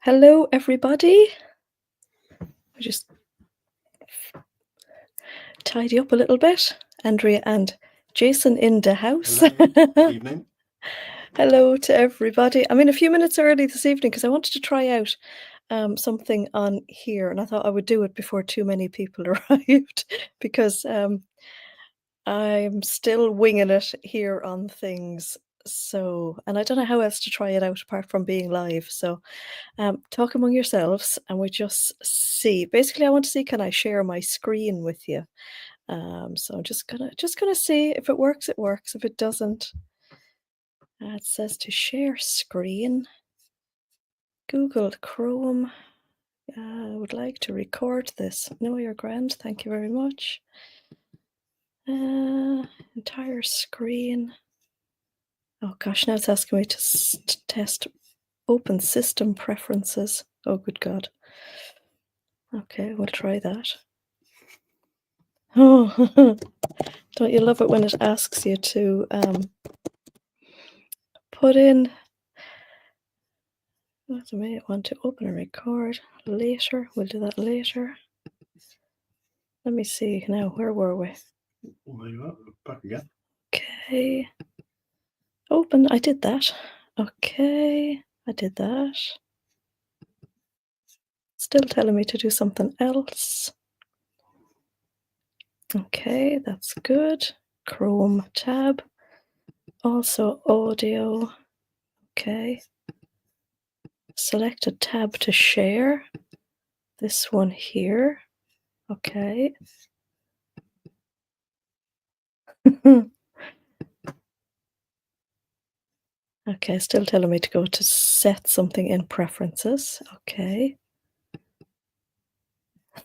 Hello, everybody. I just tidy up a little bit. Andrea and Jason in the house. Hello. Evening. Hello to everybody. I'm in a few minutes early this evening because I wanted to try out something on here, and I thought I would do it before too many people arrived because I'm still winging it here on things. So, and I don't know how else to try it out apart from being live. So, talk among yourselves, and we just see. Basically, I want to see, can I share my screen with you? So I'm just gonna see if it works. It works. If it doesn't, it says to share screen. Google Chrome. I would like to record this. No, you're grand. Thank you very much. Entire screen. Oh gosh, now it's asking me to test open system preferences. Oh, good God. Okay, we'll try that. Oh, don't you love it when it asks you to put in. What do I want to open and record later? We'll do that later. Let me see now. Where were we? Well, there you are. Back again. Okay. Open. I did that. Okay. I did that. Still telling me to do something else. Okay, that's good. Chrome tab. Also audio. Okay. Select a tab to share. This one here. Okay. Okay, still telling me to go to set something in preferences. Okay.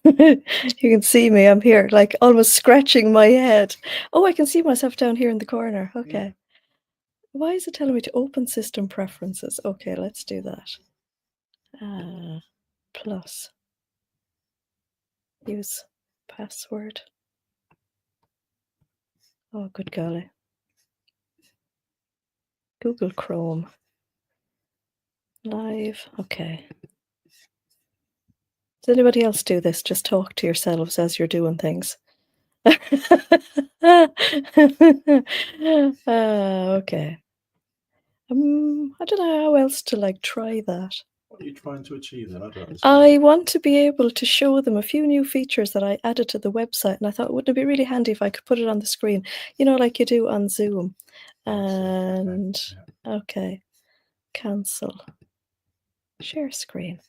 You can see me. I'm here, like almost scratching my head. Oh, I can see myself down here in the corner. Okay. Yeah. Why is it telling me to open system preferences? Okay, let's do that. Plus. Use password. Oh, good golly. Google Chrome. Live. Okay. Does anybody else do this? Just talk to yourselves as you're doing things. Okay. I don't know how else to like try that. What are you trying to achieve then? I don't understand. I want to be able to show them a few new features that I added to the website, and I thought, wouldn't it be really handy if I could put it on the screen, like you do on Zoom? And okay, cancel. Share screen.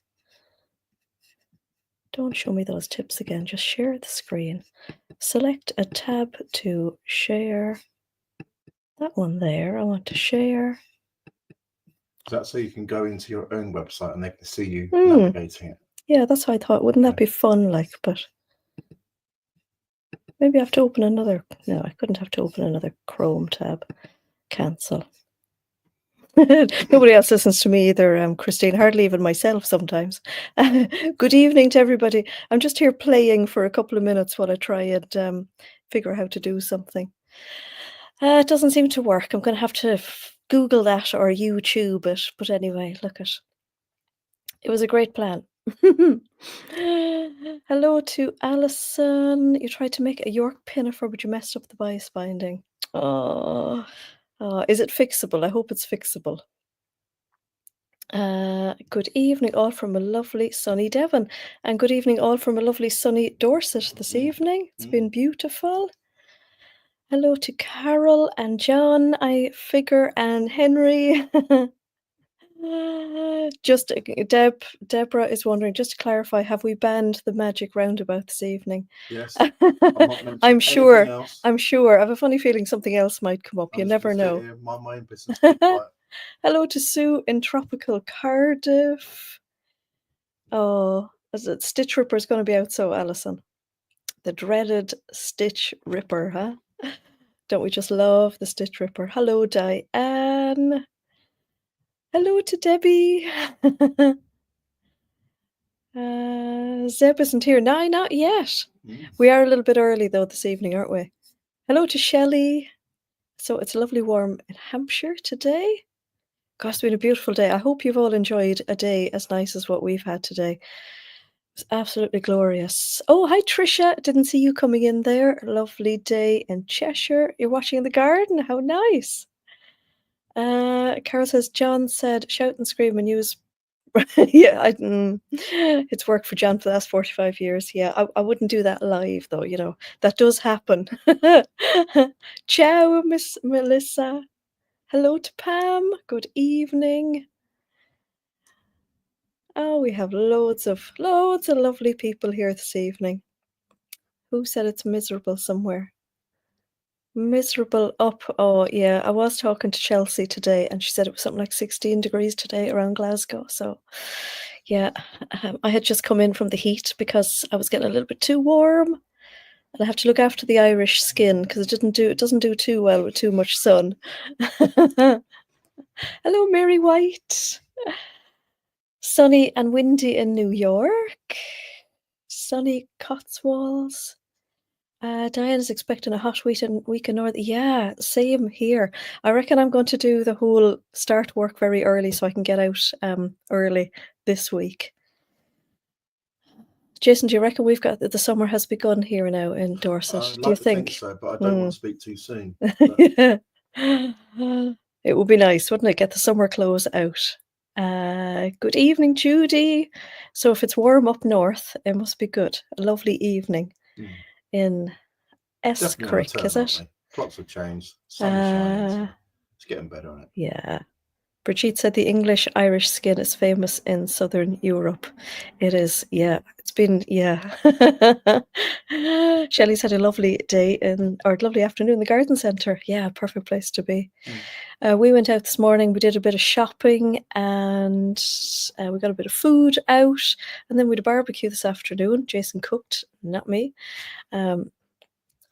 Don't show me those tips again. Just share the screen. Select a tab to share. That one there, I want to share. Is that so you can go into your own website and they can see you navigating it? Yeah, that's what I thought. Wouldn't that be fun? Like, but maybe I have to open another. No, I couldn't have to open another Chrome tab. Cancel. Nobody else listens to me either, Christine, hardly even myself sometimes. Good evening to everybody. I'm just here playing for a couple of minutes while I try and figure out how to do something. It doesn't seem to work. I'm going to have to Google that or YouTube it. But anyway, look at it. Was a great plan. Hello to Alison. You tried to make a York pinafore, but you messed up the bias binding. Oh, is it fixable? I hope it's fixable. Good evening, all from a lovely sunny Devon, and good evening, all from a lovely sunny Dorset this evening. It's been beautiful. Hello to Carol and John, I figure, and Henry. Just Deborah is wondering, just to clarify, have we banned the magic roundabout this evening? Yes. I'm sure. I have a funny feeling something else might come up. You never know. My own business. Be quiet. Hello to Sue in tropical Cardiff. Oh, Stitch Ripper is going to be out, so Alison. The dreaded Stitch Ripper, huh? Don't we just love the Stitch Ripper? Hello, Diane. Hello to Debbie. Zeb isn't here. No, not yet. We are a little bit early, though, this evening, aren't we? Hello to Shelley. So it's lovely warm in Hampshire today. Gosh, it's been a beautiful day. I hope you've all enjoyed a day as nice as what we've had today. It's absolutely glorious. Oh, hi Trisha. Didn't see you coming in there. Lovely day in Cheshire. You're watching in the garden. How nice. Carol says, John said, shout and scream and use. Yeah, it's worked for John for the last 45 years. Yeah, I wouldn't do that live though, you know. That does happen. Ciao, Miss Melissa. Hello to Pam. Good evening. Oh, we have loads of lovely people here this evening. Who said it's miserable somewhere? Miserable up. Oh, yeah. I was talking to Chelsea today, and she said it was something like 16 degrees today around Glasgow. So, yeah, I had just come in from the heat because I was getting a little bit too warm, and I have to look after the Irish skin because it doesn't do too well with too much sun. Hello, Mary White. Sunny and windy in New York. Sunny Cotswolds. Diana's expecting a hot week in North. Yeah, same here. I reckon I'm going to do the whole start work very early so I can get out early this week. Jason, do you reckon we've got the summer has begun here now in Dorset? I'd Do you like to think think? so, but I don't want to speak too soon. Yeah. It would be nice, wouldn't it? Get the summer clothes out. Good evening, Judy. So if it's warm up north, it must be good. A lovely evening in Definitely on a Escrick, turn, is aren't it? they? Clocks have changed. Sun is shining, so it's getting better, isn't it? Yeah. Brigitte said the English-Irish skin is famous in Southern Europe. It is, yeah. It's been, yeah. Shelley's had a lovely day or lovely afternoon in the garden centre. Yeah, perfect place to be. We went out this morning, we did a bit of shopping and we got a bit of food out and then we had a barbecue this afternoon. Jason cooked, not me.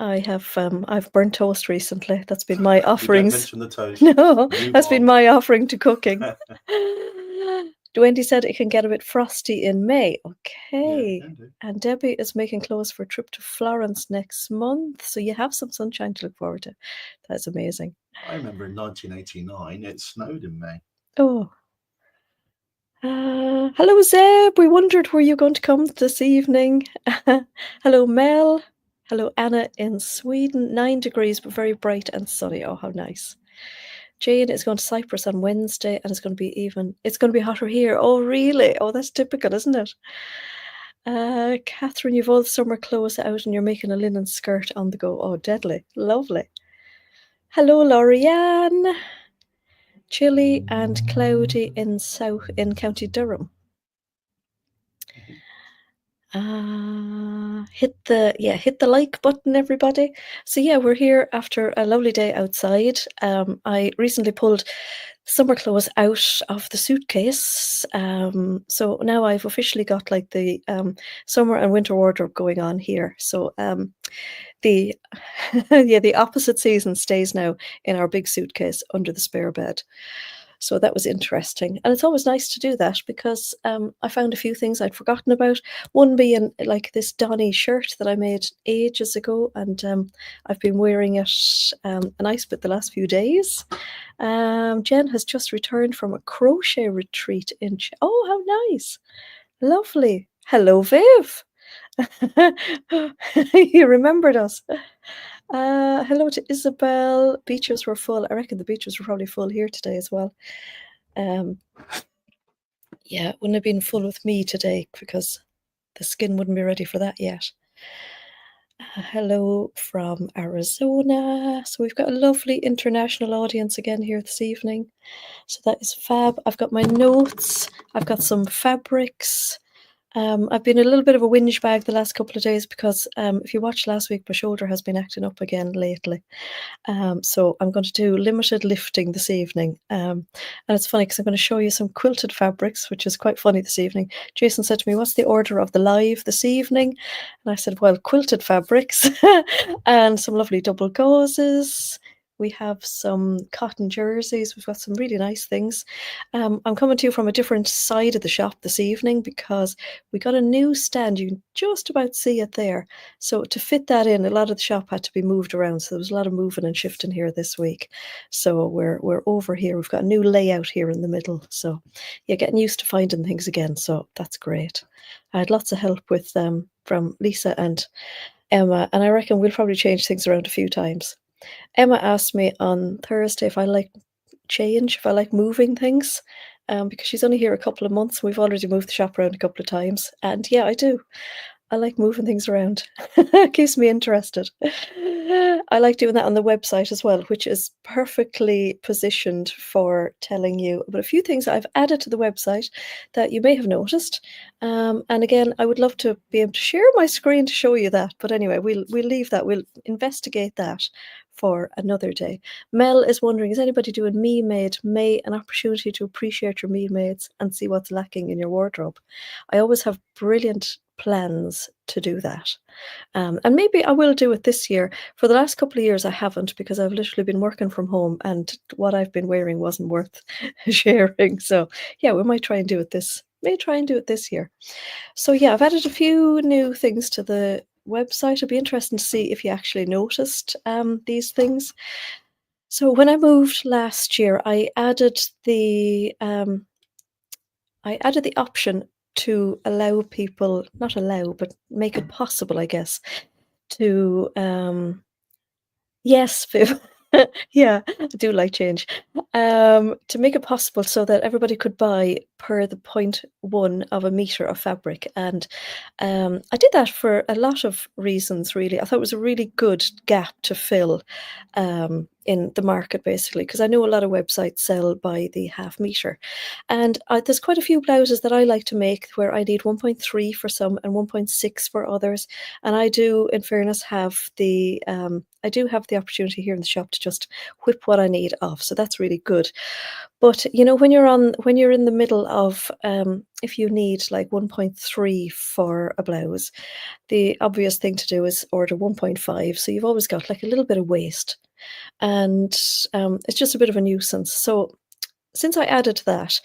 I've burnt toast recently. That's been my offerings. You don't mention the toast. No, that's been my offering to cooking. Wendy said it can get a bit frosty in May. Okay. Yeah, and Debbie is making clothes for a trip to Florence next month. So you have some sunshine to look forward to. That's amazing. I remember in 1989, it snowed in May. Oh. Hello, Zeb. We wondered were you going to come this evening. Hello, Mel. Hello, Anna in Sweden. 9 degrees, but very bright and sunny. Oh, how nice. Jane is going to Cyprus on Wednesday, and it's going to be hotter here. Oh, really? Oh, that's typical, isn't it? Catherine, you've all the summer clothes out, and you're making a linen skirt on the go. Oh, deadly. Lovely. Hello, Lorianne. Chilly and cloudy in County Durham. Hit the like button, everybody. So yeah, we're here after a lovely day outside. I recently pulled summer clothes out of the suitcase. So now I've officially got like the summer and winter wardrobe going on here. So the the opposite season stays now in our big suitcase under the spare bed. So that was interesting. And it's always nice to do that because I found a few things I'd forgotten about. One being like this Donny shirt that I made ages ago, and I've been wearing it a nice bit the last few days. Jen has just returned from a crochet retreat in... Oh, how nice. Lovely. Hello, Viv. You remembered us. Hello to Isabel. Beaches were full. I reckon the beaches were probably full here today as well. Yeah, it wouldn't have been full with me today because the skin wouldn't be ready for that yet. Hello from Arizona. So we've got a lovely international audience again here this evening. So that is fab. I've got my notes. I've got some fabrics. I've been a little bit of a whinge bag the last couple of days because if you watched last week, my shoulder has been acting up again lately. So I'm going to do limited lifting this evening. And it's funny because I'm going to show you some quilted fabrics, which is quite funny this evening. Jason said to me, what's the order of the live this evening? And I said, well, quilted fabrics and some lovely double gauzes. We have some cotton jerseys. We've got some really nice things. I'm coming to you from a different side of the shop this evening because we got a new stand. You can just about see it there. So to fit that in, a lot of the shop had to be moved around. So there was a lot of moving and shifting here this week. So we're over here. We've got a new layout here in the middle. So yeah, getting used to finding things again. So that's great. I had lots of help with from Lisa and Emma, and I reckon we'll probably change things around a few times. Emma asked me on Thursday if I like change, if I like moving things, because she's only here a couple of months. We've already moved the shop around a couple of times, and yeah, I do. I like moving things around. It keeps me interested. I like doing that on the website as well, which is perfectly positioned for telling you about a few things I've added to the website that you may have noticed. And again, I would love to be able to share my screen to show you that. But anyway, we'll leave that. We'll investigate that for another day. Mel is wondering, is anybody doing me made? May an opportunity to appreciate your me mades and see what's lacking in your wardrobe. I always have brilliant plans to do that. And maybe I will do it this year. For the last couple of years, I haven't because I've literally been working from home and what I've been wearing wasn't worth sharing. So yeah, we might try and do it this year. So yeah, I've added a few new things to the website. It'd be interesting to see if you actually noticed these things. So when I moved last year, I added the option to allow people, not allow, but make it possible, I guess, to yes, Viv. Yeah, I do like change. To make it possible so that everybody could buy per the 0.1 of a meter of fabric. And I did that for a lot of reasons, really. I thought it was a really good gap to fill in the market, basically, because I know a lot of websites sell by the half meter. And there's quite a few blouses that I like to make where I need 1.3 for some and 1.6 for others. And I do, in fairness, have the opportunity here in the shop to just whip what I need off. So that's really good. But you know, when you're in the middle of if you need like 1.3 for a blouse, the obvious thing to do is order 1.5. So you've always got like a little bit of waste. And it's just a bit of a nuisance. So since I added that,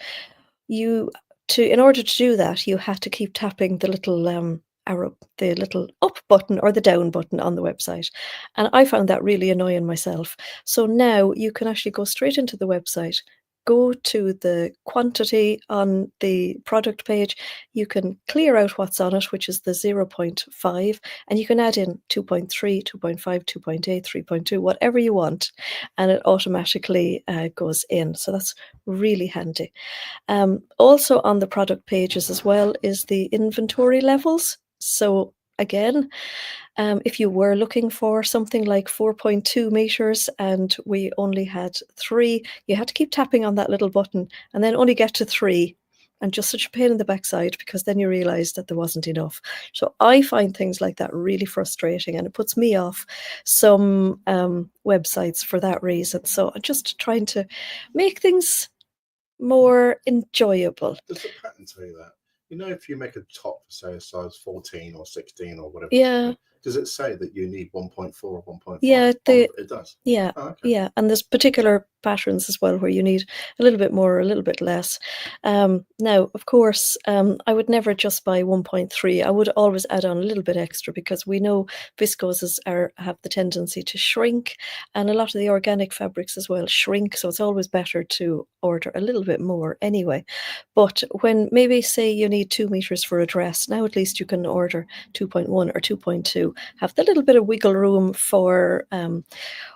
you in order to do that, you had to keep tapping the little arrow, the little up button or the down button on the website. And I found that really annoying myself. So now you can actually go straight into the website, go to the quantity on the product page. You can clear out what's on it, which is the 0.5, and you can add in 2.3, 2.5, 2.8, 3.2, whatever you want, and it automatically goes in. So that's really handy. Also on the product pages as well is the inventory levels. So again, if you were looking for something like 4.2 meters and we only had 3, you had to keep tapping on that little button and then only get to 3. And just such a pain in the backside because then you realize that there wasn't enough. So I find things like that really frustrating and it puts me off some websites for that reason. So I'm just trying to make things more enjoyable. Does the pattern tell you that? You know, if you make a top, say a size 14 or 16 or whatever, Yeah. does it say that you need 1.4 or 1.5? Yeah, It does. yeah, Oh, okay. yeah, and there's particular patterns as well where you need a little bit more or a little bit less. Now, of course, I would never just buy 1.3. I would always add on a little bit extra because we know viscoses have the tendency to shrink, and a lot of the organic fabrics as well shrink. So it's always better to order a little bit more anyway. But when maybe say you need 2 meters for a dress, now at least you can order 2.1 or 2.2. Have the little bit of wiggle room for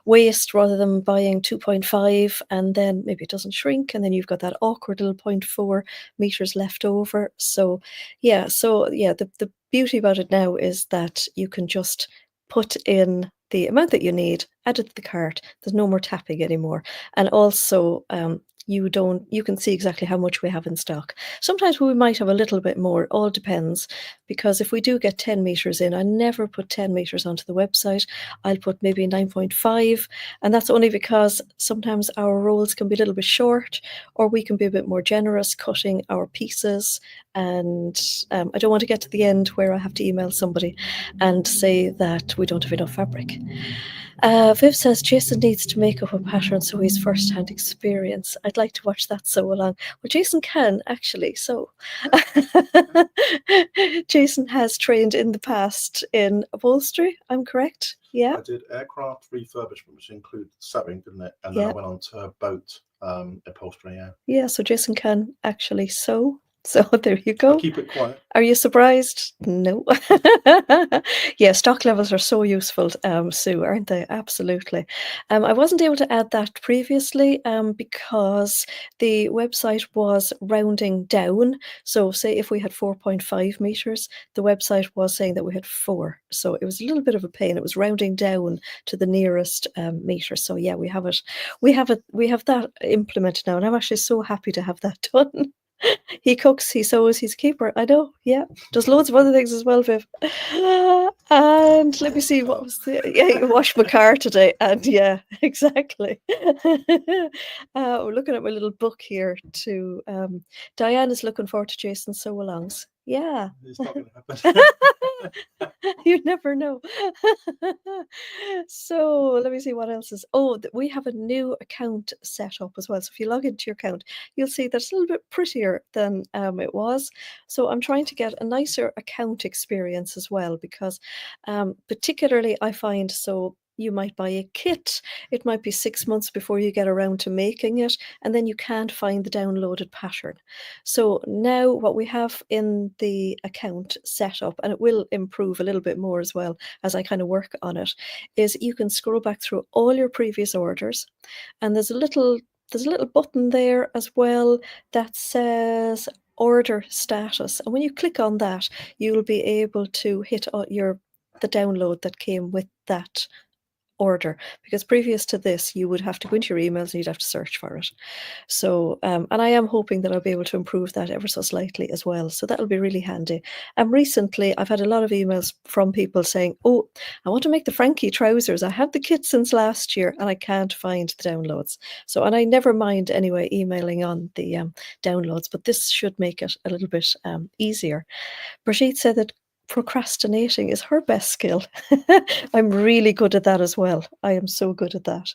waste rather than buying 2.5 and then maybe it doesn't shrink and then you've got that awkward little 0.4 meters left over. So yeah, the beauty about it now is that you can just put in the amount that you need, add it to the cart. There's no more tapping anymore. And also you can see exactly how much we have in stock. Sometimes we might have a little bit more, it all depends, because if we do get 10 meters in, I never put 10 meters onto the website. I'll put maybe 9.5, and that's only because sometimes our rolls can be a little bit short, or we can be a bit more generous cutting our pieces. And I don't want to get to the end where I have to email somebody and say that we don't have enough fabric. Viv says Jason needs to make up a pattern so he's first-hand experience. I'd like to watch that sew along. Well, Jason can actually sew. Jason has trained in the past in upholstery, I'm correct? Yeah. I did aircraft refurbishment, which included sewing, didn't it? And then Yeah. I went on to boat upholstery, yeah. Yeah, so Jason can actually sew. So there you I go. keep it quiet. Are you surprised? No. Yeah, stock levels are so useful, Sue, aren't they? Absolutely. I wasn't able to add that previously because the website was rounding down. So say if we had 4.5 meters, the website was saying that we had 4. So it was a little bit of a pain. It was rounding down to the nearest meter. So yeah, we have it. We have that implemented now, and I'm actually so happy to have that done. He cooks, he sews, he's a keeper. I know, yeah. Does loads of other things as well, Viv. And let me see, what was the... Yeah, you washed my car today. And yeah, exactly. We're looking at my little book here to... Diane is looking forward to Jason's sew-alongs. Yeah. It's not going to happen. You never know. So let me see what else is. Oh, we have a new account set up as well. So if you log into your account, you'll see that it's a little bit prettier than it was. So I'm trying to get a nicer account experience as well, because particularly I find, so you might buy a kit, it might be 6 months before you get around to making it, and then you can't find the downloaded pattern. So now what we have in the account set up, and it will improve a little bit more as well as I kind of work on it, is you can scroll back through all your previous orders, and there's a little button there as well that says order status, and when you click on that, you'll be able to hit the download that came with that order, because previous to this you would have to go into your emails and you'd have to search for it. So and I am hoping that I'll be able to improve that ever so slightly as well, so that'll be really handy. And recently I've had a lot of emails from people saying, oh, I want to make the Frankie trousers, I have the kit since last year and I can't find the downloads. So, and I never mind anyway emailing on the downloads, but this should make it a little bit easier. Brigitte said that procrastinating is her best skill. I'm really good at that as well. I am so good at that.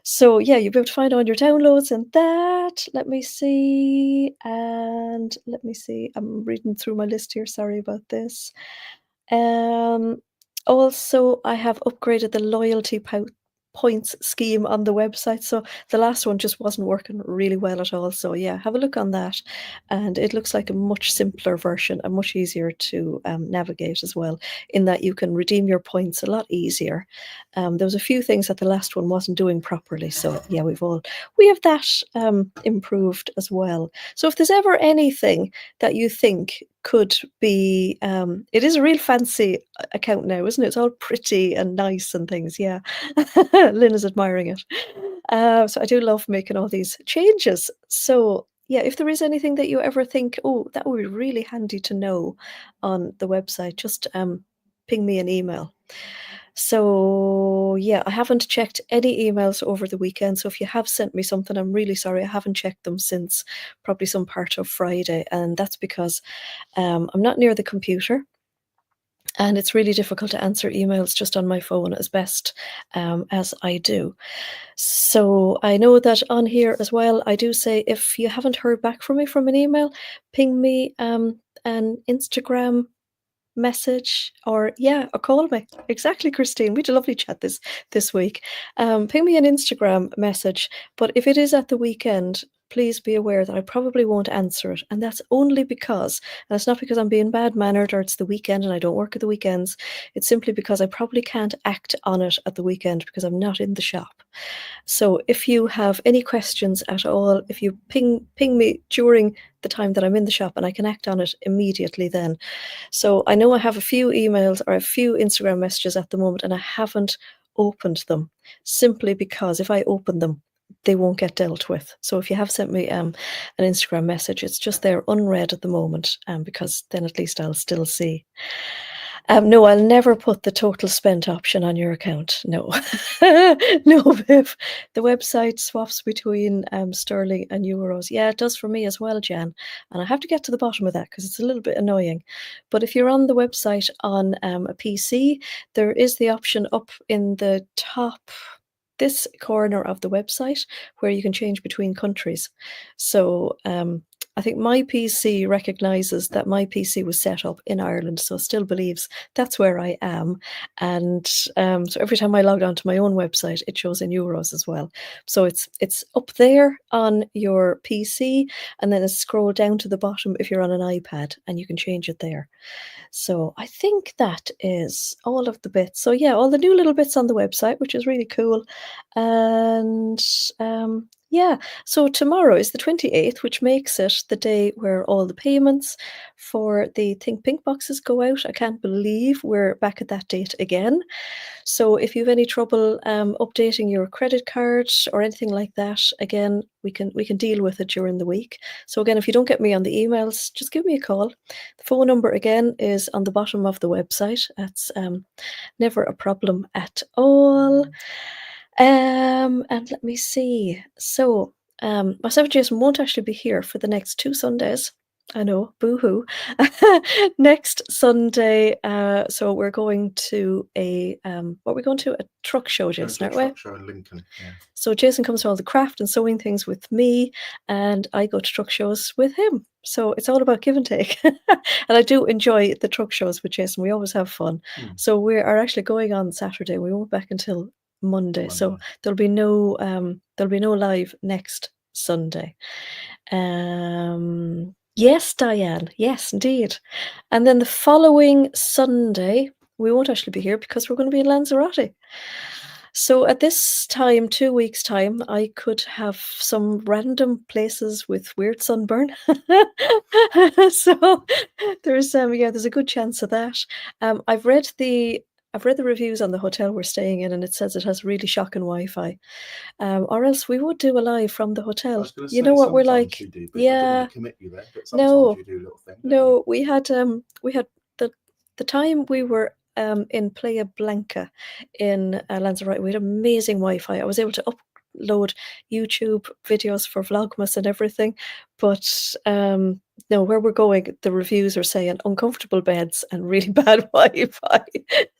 So yeah, you'll be able to find all your downloads and that. Let me see. And let me see. I'm reading through my list here. Sorry about this. Also, I have upgraded the loyalty points scheme on the website. So the last one just wasn't working really well at all. So yeah, have a look on that. And it looks like a much simpler version and much easier to navigate as well, in that you can redeem your points a lot easier. There was a few things that the last one wasn't doing properly. So yeah, we have that improved as well. So if there's ever anything that you think could be, it is a real fancy account now, isn't it? It's all pretty and nice and things. Yeah. Lynn is admiring it. So I do love making all these changes. So yeah, if there is anything that you ever think, oh, that would be really handy to know on the website, just ping me an email. So yeah, I haven't checked any emails over the weekend. So if you have sent me something, I'm really sorry. I haven't checked them since probably some part of Friday. And that's because I'm not near the computer. And it's really difficult to answer emails just on my phone as best as I do. So I know that on here as well, I do say, if you haven't heard back from me from an email, ping me an Instagram message, or call me. Exactly, Christine. We had a lovely chat this week. Ping me an Instagram message, but if it is at the weekend, please be aware that I probably won't answer it. And that's only because, and it's not because I'm being bad-mannered or it's the weekend and I don't work at the weekends. It's simply because I probably can't act on it at the weekend because I'm not in the shop. So if you have any questions at all, if you ping me during the time that I'm in the shop, and I can act on it immediately then. So I know I have a few emails or a few Instagram messages at the moment, and I haven't opened them, simply because if I open them, they won't get dealt with. So if you have sent me an Instagram message, it's just there unread at the moment, because then at least I'll still see. No, I'll never put the total spent option on your account. No, no, Viv. The website swaps between sterling and euros. Yeah, it does for me as well, Jan. And I have to get to the bottom of that because it's a little bit annoying. But if you're on the website on a PC, there is the option up in the top this corner of the website where you can change between countries. So I think my PC recognizes that my PC was set up in Ireland, so still believes that's where I am. And so every time I log on to my own website, it shows in euros as well. So it's up there on your PC, and then it's scroll down to the bottom if you're on an iPad, and you can change it there. So I think that is all of the bits. So yeah, all the new little bits on the website, which is really cool. And yeah, so tomorrow is the 28th, which makes it the day where all the payments for the Think Pink boxes go out. I can't believe we're back at that date again. So if you have any trouble updating your credit card or anything like that, again, we can deal with it during the week. So again, if you don't get me on the emails, just give me a call. The phone number again is on the bottom of the website. That's never a problem at all. And let me see. So myself and Jason won't actually be here for the next 2 Sundays. I know, boo-hoo. Next Sunday, so we're going to what are we going to? A truck show, Jason, aren't we? Truck show in Lincoln, yeah. So Jason comes to all the craft and sewing things with me, and I go to truck shows with him. So it's all about give and take. And I do enjoy the truck shows with Jason. We always have fun. So we are actually going on Saturday. We won't be back until Monday. So there'll be no live next Sunday. Yes, Diane. Yes, indeed. And then the following Sunday, we won't actually be here because we're going to be in Lanzarote. So at this time, 2 weeks' time, I could have some random places with weird sunburn. So there's a good chance of that. I've read the reviews on the hotel we're staying in, and it says it has really shocking Wi-Fi. Or else we would do a live from the hotel. You know what we're like? You do, yeah. I don't want to commit you there, but sometimes you do little things. No, we had the time we were in Playa Blanca in Lanzarote. We had amazing Wi-Fi. I was able to upload YouTube videos for Vlogmas and everything, but no, where we're going, the reviews are saying uncomfortable beds and really bad Wi-Fi.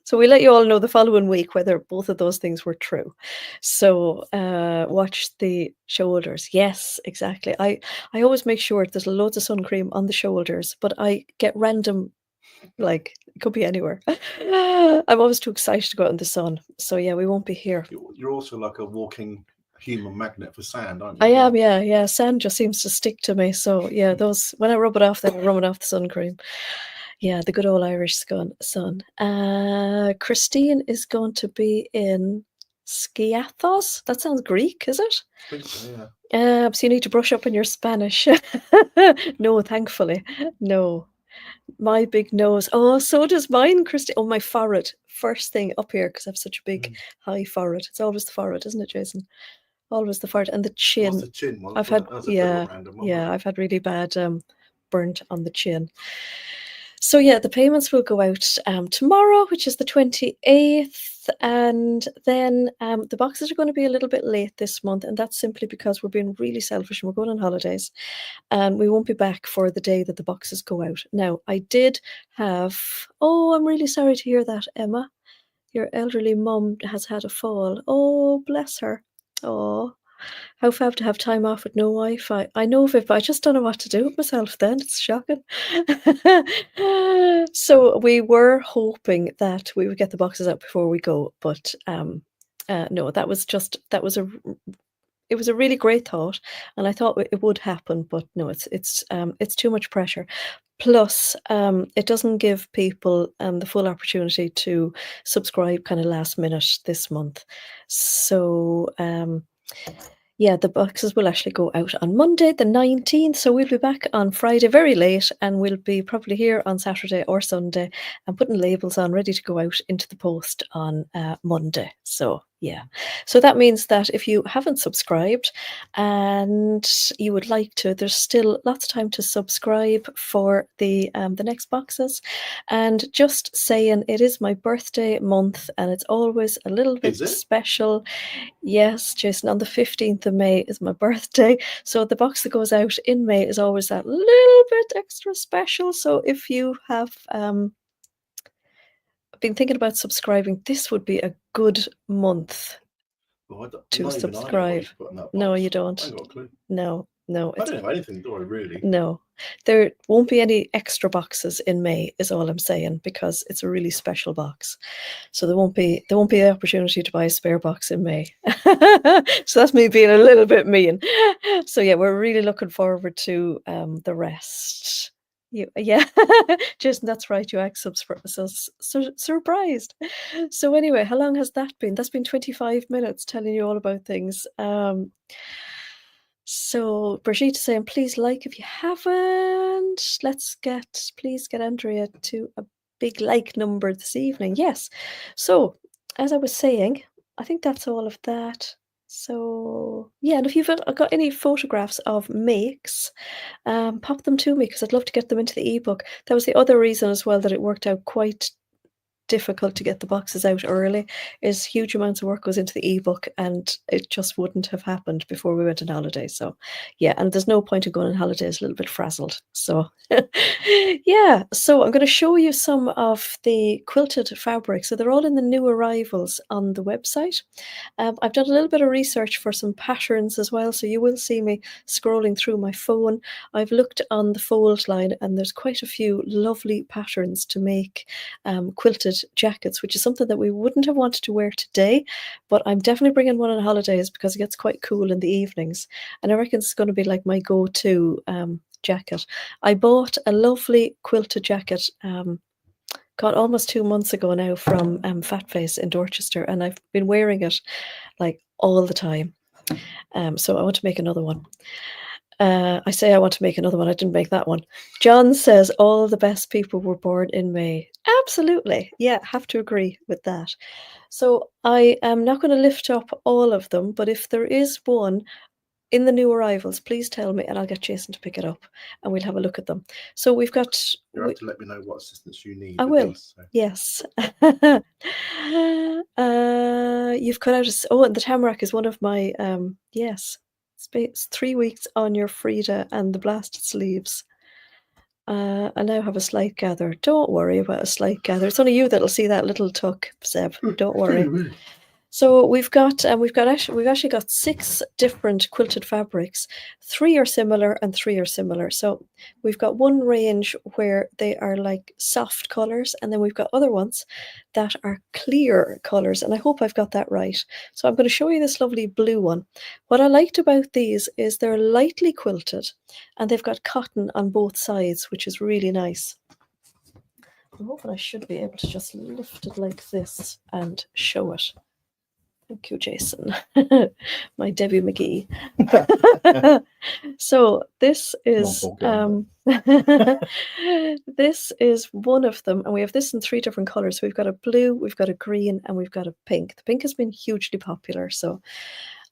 So we let you all know the following week whether both of those things were true. So watch the shoulders. Yes, exactly. I always make sure there's loads of sun cream on the shoulders, but I get random, like, it could be anywhere. I'm always too excited to go out in the sun. So yeah, we won't be here. You're also like a walking human magnet for sand, aren't you? I am, yeah. Sand just seems to stick to me. So yeah, those, when I rub it off, then I rub it off the sun cream. Yeah, the good old Irish sun. Christine is going to be in Skiathos. That sounds Greek, is it? I think so, yeah. So you need to brush up on your Spanish. No, thankfully. No. My big nose. Oh, so does mine, Christy. Oh, my forehead. First thing up here, because I have such a big high forehead. It's always the forehead, isn't it, Jason? Always the forehead. And the chin. What's the chin one? I've had, I've had really bad burnt on the chin. So yeah, the payments will go out tomorrow, which is the 28th. And then the boxes are going to be a little bit late this month. And that's simply because we're being really selfish and we're going on holidays. And we won't be back for the day that the boxes go out. Now, I did have... Oh, I'm really sorry to hear that, Emma. Your elderly mum has had a fall. Oh, bless her. Oh, how fab to have time off with no Wi-Fi. I know, Viv, but I just don't know what to do with myself then. It's shocking. So we were hoping that we would get the boxes out before we go, but no, it was a really great thought, and I thought it would happen, but no, it's too much pressure. Plus, it doesn't give people the full opportunity to subscribe kind of last minute this month. So yeah, the boxes will actually go out on Monday, the 19th. So we'll be back on Friday very late, and we'll be probably here on Saturday or Sunday and putting labels on, ready to go out into the post on Monday. So Yeah. So that means that if you haven't subscribed and you would like to, there's still lots of time to subscribe for the next boxes. And just saying, it is my birthday month, and it's always a little bit Is it? special. Yes, Jason, on the 15th of May is my birthday. So the box that goes out in May is always that little bit extra special. So if you have been thinking about subscribing, this would be a good month Well, to not even I know what subscribe. you put in that box. No, you I don't. ain't got a clue. No, no, I don't know anything, do I, really? no. There won't be any extra boxes in May, is all I'm saying, because it's a really special box. So there won't be the opportunity to buy a spare box in May. So that's me being a little bit mean. So yeah, we're really looking forward to the rest. Yeah, Jason, that's right. You act surprised. So anyway, how long has that been? That's been 25 minutes telling you all about things. So Brigitte saying, please like if you haven't. Please get Andrea to a big like number this evening. Yes. So as I was saying, I think that's all of that. So yeah, and if you've got any photographs of makes, pop them to me because I'd love to get them into the ebook. That was the other reason as well that it worked out quite difficult to get the boxes out early, is huge amounts of work goes into the ebook, and it just wouldn't have happened before we went on holiday. So yeah, and there's no point in going on holidays a little bit frazzled. So yeah, so I'm going to show you some of the quilted fabrics. So they're all in the new arrivals on the website. I've done a little bit of research for some patterns as well, so you will see me scrolling through my phone. I've looked on the fold line, and there's quite a few lovely patterns to make quilted jackets, which is something that we wouldn't have wanted to wear today, but I'm definitely bringing one on holidays because it gets quite cool in the evenings, and I reckon it's going to be like my go-to jacket. I bought a lovely quilted jacket got almost 2 months ago now from Fat Face in Dorchester, and I've been wearing it like all the time. So I want to make another one. I say I want to make another one. I didn't make that one. John says all the best people were born in May. Absolutely. Yeah, have to agree with that. So I am not going to lift up all of them, but if there is one in the new arrivals, please tell me and I'll get Jason to pick it up and we'll have a look at them. So we've got... You'll have to let me know what assistance you need. I with will. These, so. Yes. You've cut out and the tamarack is one of my yes. It's 3 weeks on your Frida and the blasted sleeves. I now have a slight gather. Don't worry about a slight gather. It's only you that'll see that little tuck, Seb. Don't worry. So we've actually got 6 different quilted fabrics. 3 are similar and 3 are similar. So we've got one range where they are like soft colors, and then we've got other ones that are clear colors. And I hope I've got that right. So I'm going to show you this lovely blue one. What I liked about these is they're lightly quilted, and they've got cotton on both sides, which is really nice. I'm hoping I should be able to just lift it like this and show it. Thank you, Jason. My Debbie McGee. So this is this is one of them, and we have this in 3 different colors. So we've got a blue, we've got a green, and we've got a pink. The pink has been hugely popular. So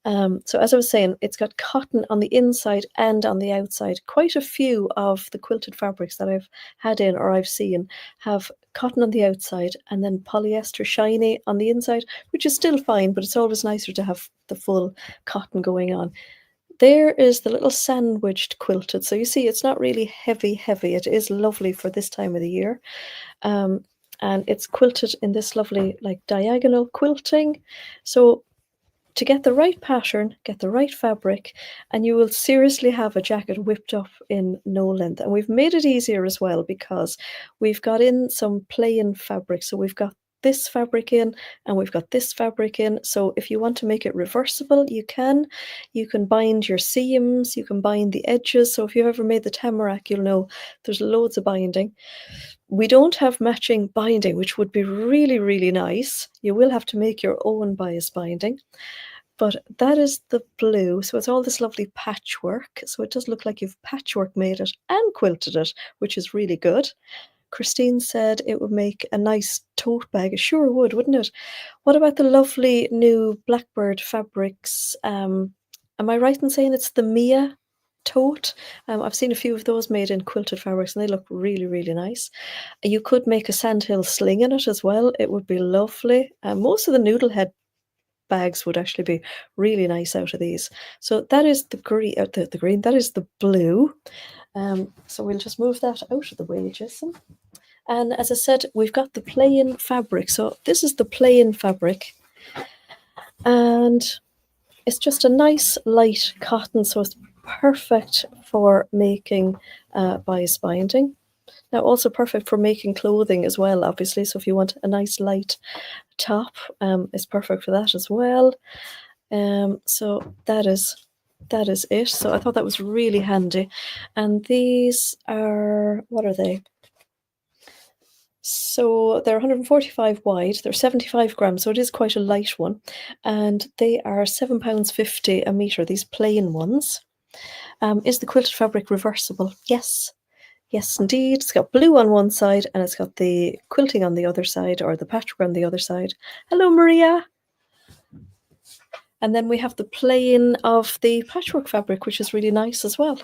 as I was saying, it's got cotton on the inside and on the outside. Quite a few of the quilted fabrics that I've had in or I've seen have cotton on the outside and then polyester shiny on the inside, which is still fine, but it's always nicer to have the full cotton going on. There is the little sandwiched quilted. So you see, it's not really heavy. It is lovely for this time of the year. And it's quilted in this lovely like diagonal quilting. So to get the right pattern, get the right fabric, and you will seriously have a jacket whipped up in no length. And we've made it easier as well because we've got in some plain fabric. So we've got this fabric in and we've got this fabric in. So if you want to make it reversible, you can. You can bind your seams, you can bind the edges. So if you've ever made the tamarack, you'll know there's loads of binding. We don't have matching binding, which would be really, really nice. You will have to make your own bias binding. But that is the blue. So it's all this lovely patchwork. So it does look like you've patchwork made it and quilted it, which is really good. Christine said it would make a nice tote bag. It sure would, wouldn't it? What about the lovely new Blackbird fabrics? Am I right in saying it's the Mia tote? I've seen a few of those made in quilted fabrics and they look really, really nice. You could make a sandhill sling in it as well. It would be lovely. Most of the noodle head bags would actually be really nice out of these. So that is the green, the green, that is the blue. So we'll just move that out of the way, Jason. And as I said, we've got the plain fabric. So this is the plain fabric. And it's just a nice light cotton, so it's perfect for making bias binding. Now also perfect for making clothing as well, obviously. So if you want a nice light top, it's perfect for that as well. So that is it. So I thought that was really handy. And these are, what are they? So they're 145 wide, they're 75 grams, so it is quite a light one. And they are £7.50 a metre, these plain ones. Is the quilted fabric reversible? Yes. Yes, indeed. It's got blue on one side and it's got the quilting on the other side, or the patchwork on the other side. Hello, Maria. And then we have the plain of the patchwork fabric, which is really nice as well.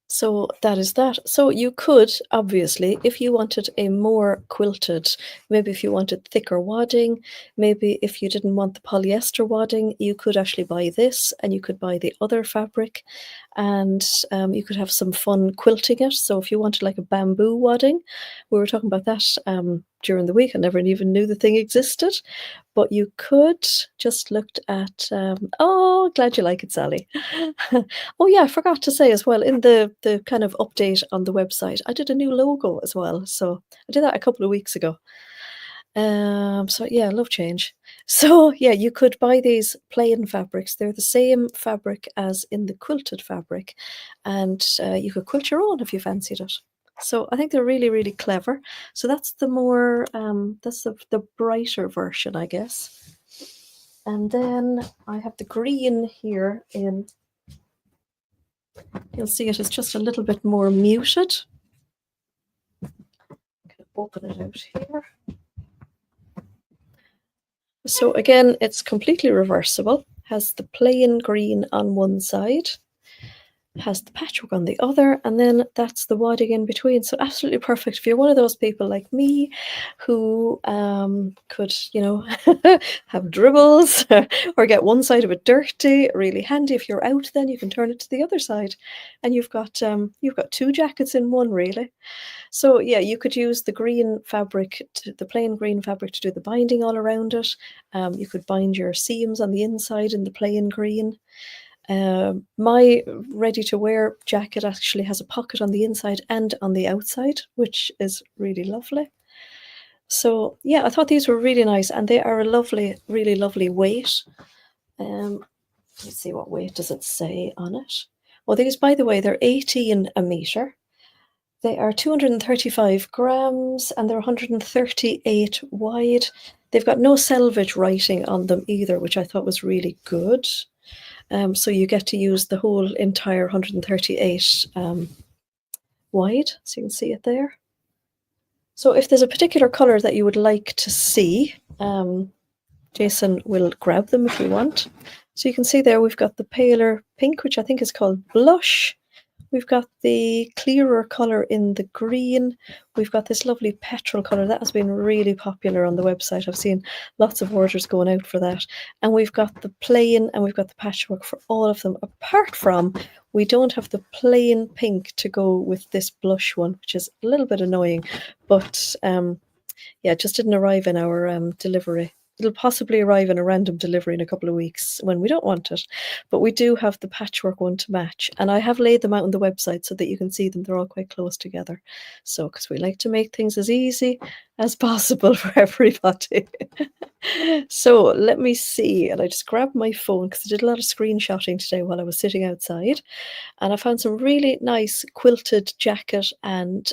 So that is that. So you could, obviously, if you wanted a more quilted, maybe if you wanted thicker wadding, maybe if you didn't want the polyester wadding, you could actually buy this and you could buy the other fabric and you could have some fun quilting it. So if you wanted like a bamboo wadding, we were talking about that during the week. I never even knew the thing existed. But you could just looked at, oh, glad you like it, Sally. Oh yeah, I forgot to say as well, in the kind of update on the website, I did a new logo as well. So I did that a couple of weeks ago. So yeah, love change. So yeah, you could buy these plain fabrics. They're the same fabric as in the quilted fabric. And you could quilt your own if you fancied it. So I think they're really, really clever. So that's the more, that's the brighter version, I guess. And then I have the green here in, you'll see it is just a little bit more muted. I'm going to open it out here. So again, it's completely reversible, has the plain green on one side, has the patchwork on the other, and then that's the wadding in between. So absolutely perfect if you're one of those people like me who could, you know, have dribbles or get one side of it dirty. Really handy if you're out, then you can turn it to the other side and you've got two jackets in one, really. So yeah, you could use the green fabric, the plain green fabric, to do the binding all around it. You could bind your seams on the inside in the plain green. My ready-to-wear jacket actually has a pocket on the inside and on the outside, which is really lovely. So yeah, I thought these were really nice, and they are a lovely, really lovely weight. Let's see, what weight does it say on it? Well, these, by the way, they're 18 a metre. They are 235 grams and they're 138 wide. They've got no selvage writing on them either, which I thought was really good. So you get to use the whole entire 138 wide, so you can see it there. So if there's a particular colour that you would like to see, Jason will grab them if you want. So you can see there we've got the paler pink, which I think is called blush. We've got the clearer colour in the green. We've got this lovely petrol colour. That has been really popular on the website. I've seen lots of orders going out for that. And we've got the plain and we've got the patchwork for all of them. Apart from, we don't have the plain pink to go with this blush one, which is a little bit annoying. But yeah, it just didn't arrive in our delivery. It'll possibly arrive in a random delivery in a couple of weeks when we don't want it. But we do have the patchwork one to match. And I have laid them out on the website so that you can see them. They're all quite close together. So, because we like to make things as easy as possible for everybody. So, let me see. And I just grabbed my phone because I did a lot of screenshotting today while I was sitting outside. And I found some really nice quilted jacket and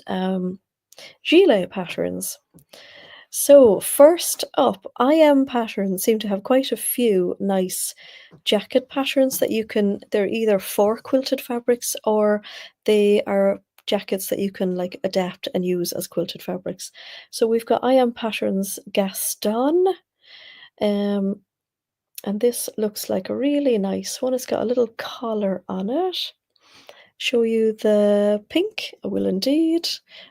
gilet patterns. So first up, IM Patterns seem to have quite a few nice jacket patterns that you can, they're either for quilted fabrics or they are jackets that you can like adapt and use as quilted fabrics. So we've got I Am Patterns Gaston, and this looks like a really nice one. It's got a little collar on it. Show you the pink. I will indeed.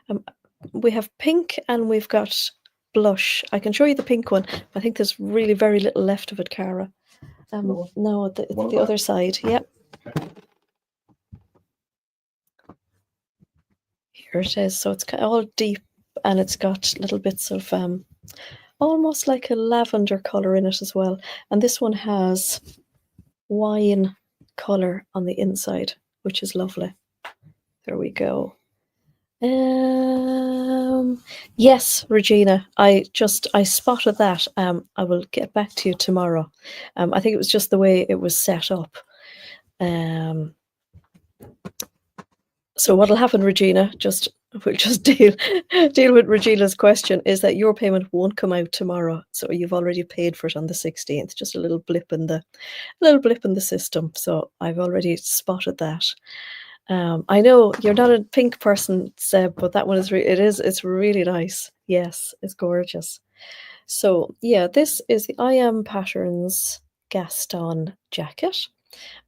Um, we have pink and we've got blush. I can show you the pink one. I think there's really very little left of it, Cara. No, it's the other side. Yep. Here it is. So it's all deep and it's got little bits of almost like a lavender color in it as well. And this one has wine color on the inside, which is lovely. There we go. Yes, Regina, I spotted that. I will get back to you tomorrow. I think it was just the way it was set up. So what'll happen, Regina, we'll just deal with Regina's question, is that your payment won't come out tomorrow. So you've already paid for it on the 16th, just a little blip in the system. So I've already spotted that. I know you're not a pink person, Seb, but that one is it's really nice. Yes, it's gorgeous. So yeah, this is the I Am Patterns Gaston jacket.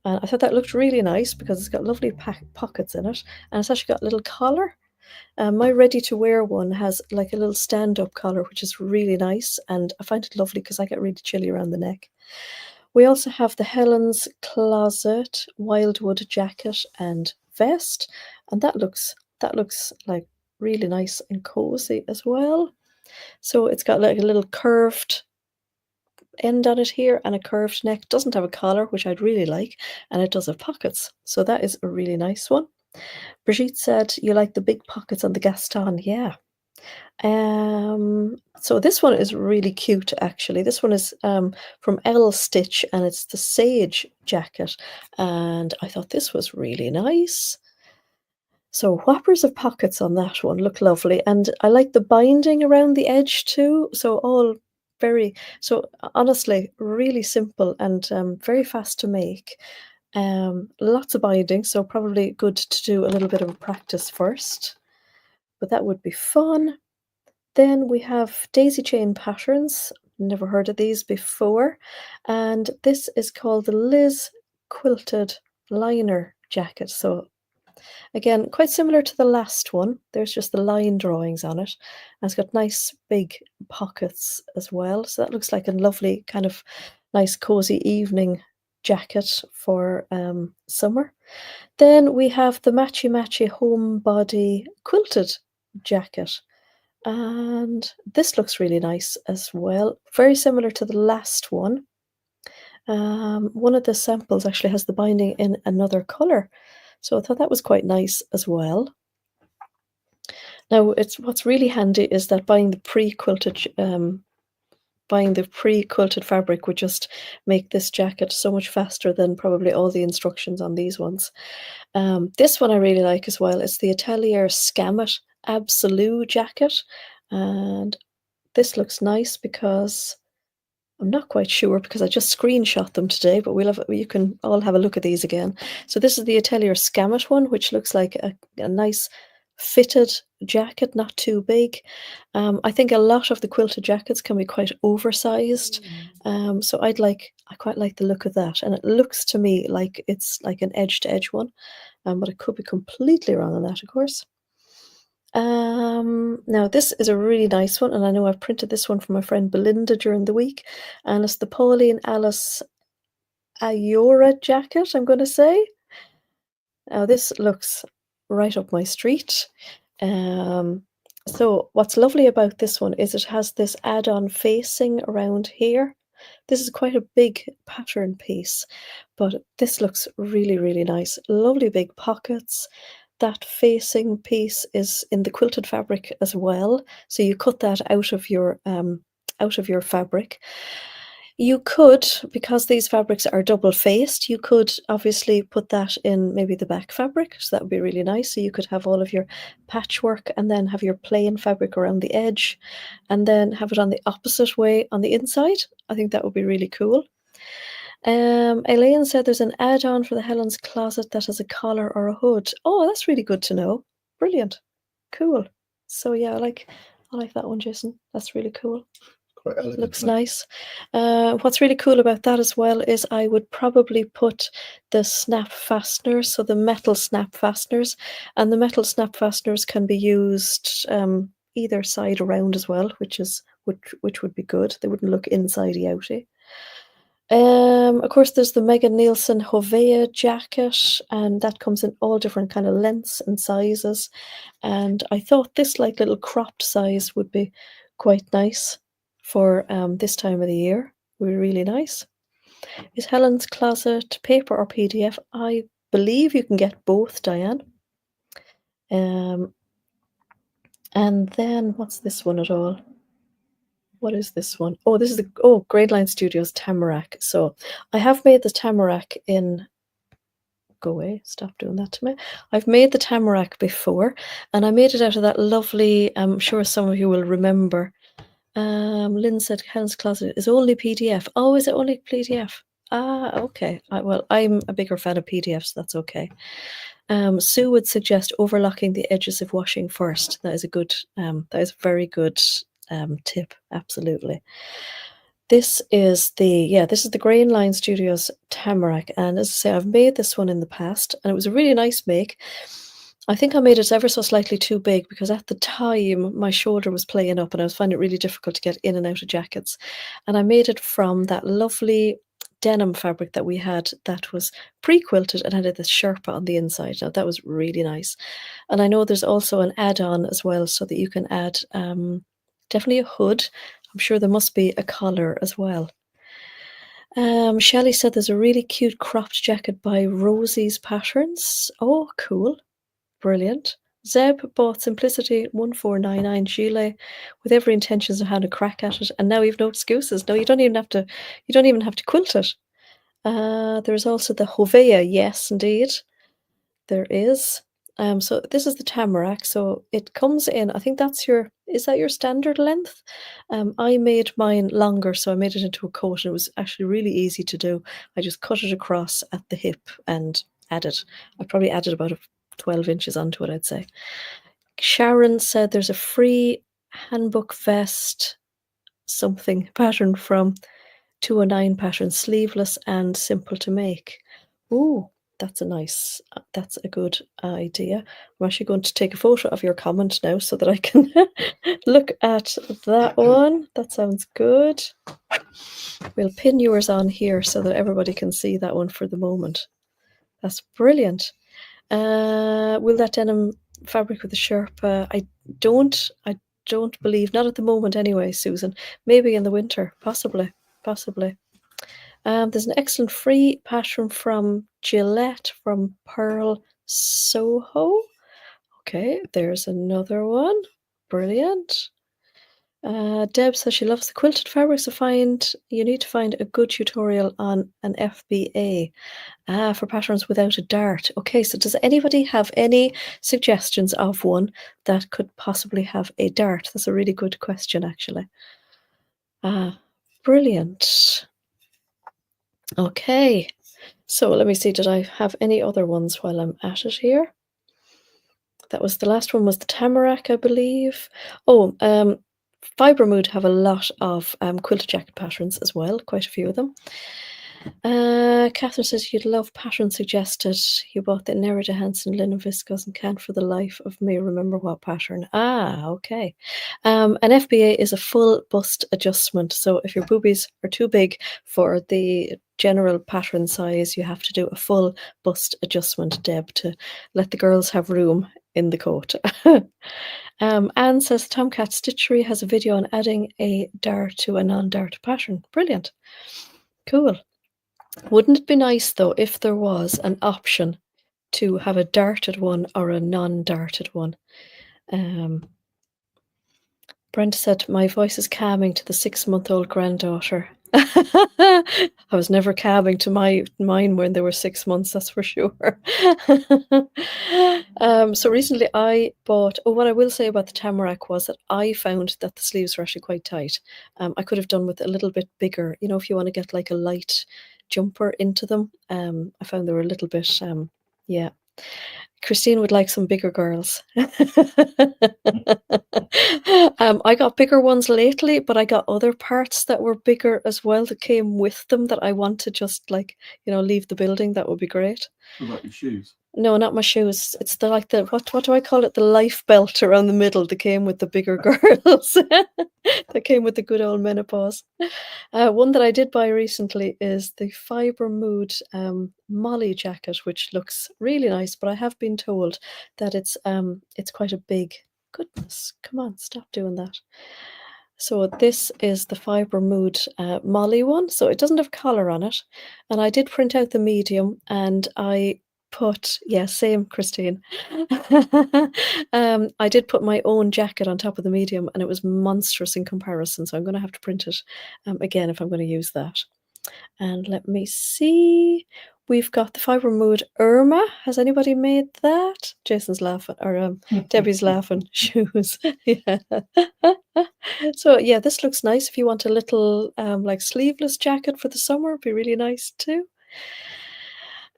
And I thought that looked really nice because it's got lovely pockets in it. And it's actually got a little collar. My ready-to-wear one has like a little stand-up collar, which is really nice. And I find it lovely because I get really chilly around the neck. We also have the Helen's Closet Wildwood jacket and vest. And that looks like really nice and cozy as well. So it's got like a little curved end on it here and a curved neck. Doesn't have a collar, which I'd really like, and it does have pockets. So that is a really nice one. Brigitte said you like the big pockets on the Gaston. Yeah. So this one is really cute actually. This one is from L Stitch and it's the Sage jacket, and I thought this was really nice. So whoppers of pockets on that one, look lovely. And I like the binding around the edge too. So honestly, really simple and very fast to make. Lots of binding, so probably good to do a little bit of a practice first. But that would be fun. Then we have daisy chain patterns. Never heard of these before. And this is called the Liz Quilted Liner jacket. So again, quite similar to the last one. There's just the line drawings on it. And it's got nice big pockets as well. So that looks like a lovely kind of nice cozy evening jacket for summer. Then we have the matchy matchy homebody quilted jacket. And this looks really nice as well. Very similar to the last one. One of the samples actually has the binding in another color. So I thought that was quite nice as well. Now, what's really handy is that buying the pre-quilted fabric would just make this jacket so much faster than probably all the instructions on these ones. This one I really like as well. It's the Atelier Scammet Absolute jacket, and this looks nice because I'm not quite sure because I just screenshot them today, but you can all have a look at these again. So this is the Atelier Scammet one, which looks like a nice fitted jacket, not too big. I think a lot of the quilted jackets can be quite oversized. So I quite like the look of that. And it looks to me like it's like an edge-to-edge one, but I could be completely wrong on that, of course. Now this is a really nice one, and I know I've printed this one for my friend Belinda during the week, and it's the Pauline Alice Ayora jacket, I'm going to say. Now this looks right up my street. So what's lovely about this one is it has this add-on facing around here. This is quite a big pattern piece, but this looks really, really nice. Lovely big pockets. That facing piece is in the quilted fabric as well, so you cut that out of your fabric. You could, because these fabrics are double faced, you could obviously put that in maybe the back fabric, so that would be really nice. So you could have all of your patchwork and then have your plain fabric around the edge, and then have it on the opposite way on the inside. I think that would be really cool. Elaine said there's an add-on for the Helen's Closet that has a collar or a hood. Oh, that's really good to know. Brilliant. Cool. So yeah, I like that one, Jason. That's really cool. Quite elegant. Looks nice. What's really cool about that as well is I would probably put the snap fasteners, so the metal snap fasteners, and the metal snap fasteners can be used either side around as well, which would be good. They wouldn't look inside-y outy. Of course, there's the Megan Nielsen Hovea jacket, and that comes in all different kind of lengths and sizes. And I thought this like little cropped size would be quite nice for this time of the year. Would be really nice. Is Helen's Closet paper or PDF? I believe you can get both, Diane. And then what's this one at all? What is this one? Oh, this is the Gradeline Studios Tamarack. So I have made the Tamarack in. Go away, stop doing that to me. I've made the Tamarack before, and I made it out of that lovely, I'm sure some of you will remember. Lynn said Helen's Closet is only PDF. Oh, is it only PDF? Ah, okay. Well, I'm a bigger fan of PDFs, so that's okay. Sue would suggest overlocking the edges of washing first. That is a very good tip, absolutely. This is the Grainline Studios Tamarack, and as I say, I've made this one in the past, and it was a really nice make. I think I made it ever so slightly too big because at the time my shoulder was playing up and I was finding it really difficult to get in and out of jackets. And I made it from that lovely denim fabric that we had that was pre-quilted and had this Sherpa on the inside. Now that was really nice. And I know there's also an add-on as well so that you can add definitely a hood. I'm sure there must be a collar as well. Shelley said there's a really cute cropped jacket by Rosie's Patterns. Oh, cool. Brilliant. Zeb bought Simplicity 1499 gilet with every intention of having a crack at it, and now you've no excuses. No, you don't even have to quilt it. There's also the Hovea, yes, indeed. There is. So this is the Tamarack. So it comes in, I think is that your standard length? I made mine longer, so I made it into a coat, and it was actually really easy to do. I just cut it across at the hip and added. I probably added about 12 inches onto it, I'd say. Sharon said there's a free handbook vest something pattern from 209 pattern, sleeveless and simple to make. Ooh, that's a good idea. I'm actually going to take a photo of your comment now so that I can look at that one. That sounds good. We'll pin yours on here so that everybody can see that one for the moment. That's brilliant. Will that denim fabric with the Sherpa? I don't believe, not at the moment anyway, Susan. Maybe in the winter, possibly. There's an excellent free pattern from Gillette from Pearl Soho. Okay, there's another one. Brilliant. Deb says she loves the quilted fabrics. You need to find a good tutorial on an FBA. For patterns without a dart. Okay, so does anybody have any suggestions of one that could possibly have a dart? That's a really good question, actually. Brilliant. Okay, so let me see, did I have any other ones while I'm at it here? That was the last one, was the Tamarack, I believe. Oh, Fibermood have a lot of quilted jacket patterns as well, quite a few of them. Catherine says you'd love pattern suggested. You bought the Nerida Hansen linen viscose and can't for the life of me remember what pattern. Okay. An FBA is a full bust adjustment. So if your boobies are too big for the general pattern size, you have to do a full bust adjustment, Deb, to let the girls have room in the coat. Anne says Tomcat Stitchery has a video on adding a dart to a non-dart pattern. Brilliant. Cool. Wouldn't it be nice, though, if there was an option to have a darted one or a non-darted one? Brenda said, my voice is calming to the 6-month-old granddaughter. I was never calming to mine when they were 6 months, that's for sure. So recently I bought, what I will say about the Tamarack was that I found that the sleeves were actually quite tight. I could have done with a little bit bigger, if you want to get like a light jumper into them. I found they were a little bit, Christine would like some bigger girls. I got bigger ones lately, but I got other parts that were bigger as well that came with them that I want to just like, leave the building. That would be great. What about your shoes? No, not my shoes. It's like the what do I call it? The life belt around the middle that came with the bigger girls. That came with the good old menopause. One that I did buy recently is the Fibre Mood Molly jacket, which looks really nice, but I have been told that it's quite a big. Goodness, come on, stop doing that. So this is the Fibre Mood Molly one. So it doesn't have collar on it, and I did print out the medium, and I put same Christine. I did put my own jacket on top of the medium, and it was monstrous in comparison. So I'm going to have to print it again if I'm going to use that. And let me see. We've got the Fibre Mood Irma. Has anybody made that? Jason's laughing, or Debbie's laughing. Shoes. Yeah. So yeah, this looks nice if you want a little like sleeveless jacket for the summer. It'd be really nice too.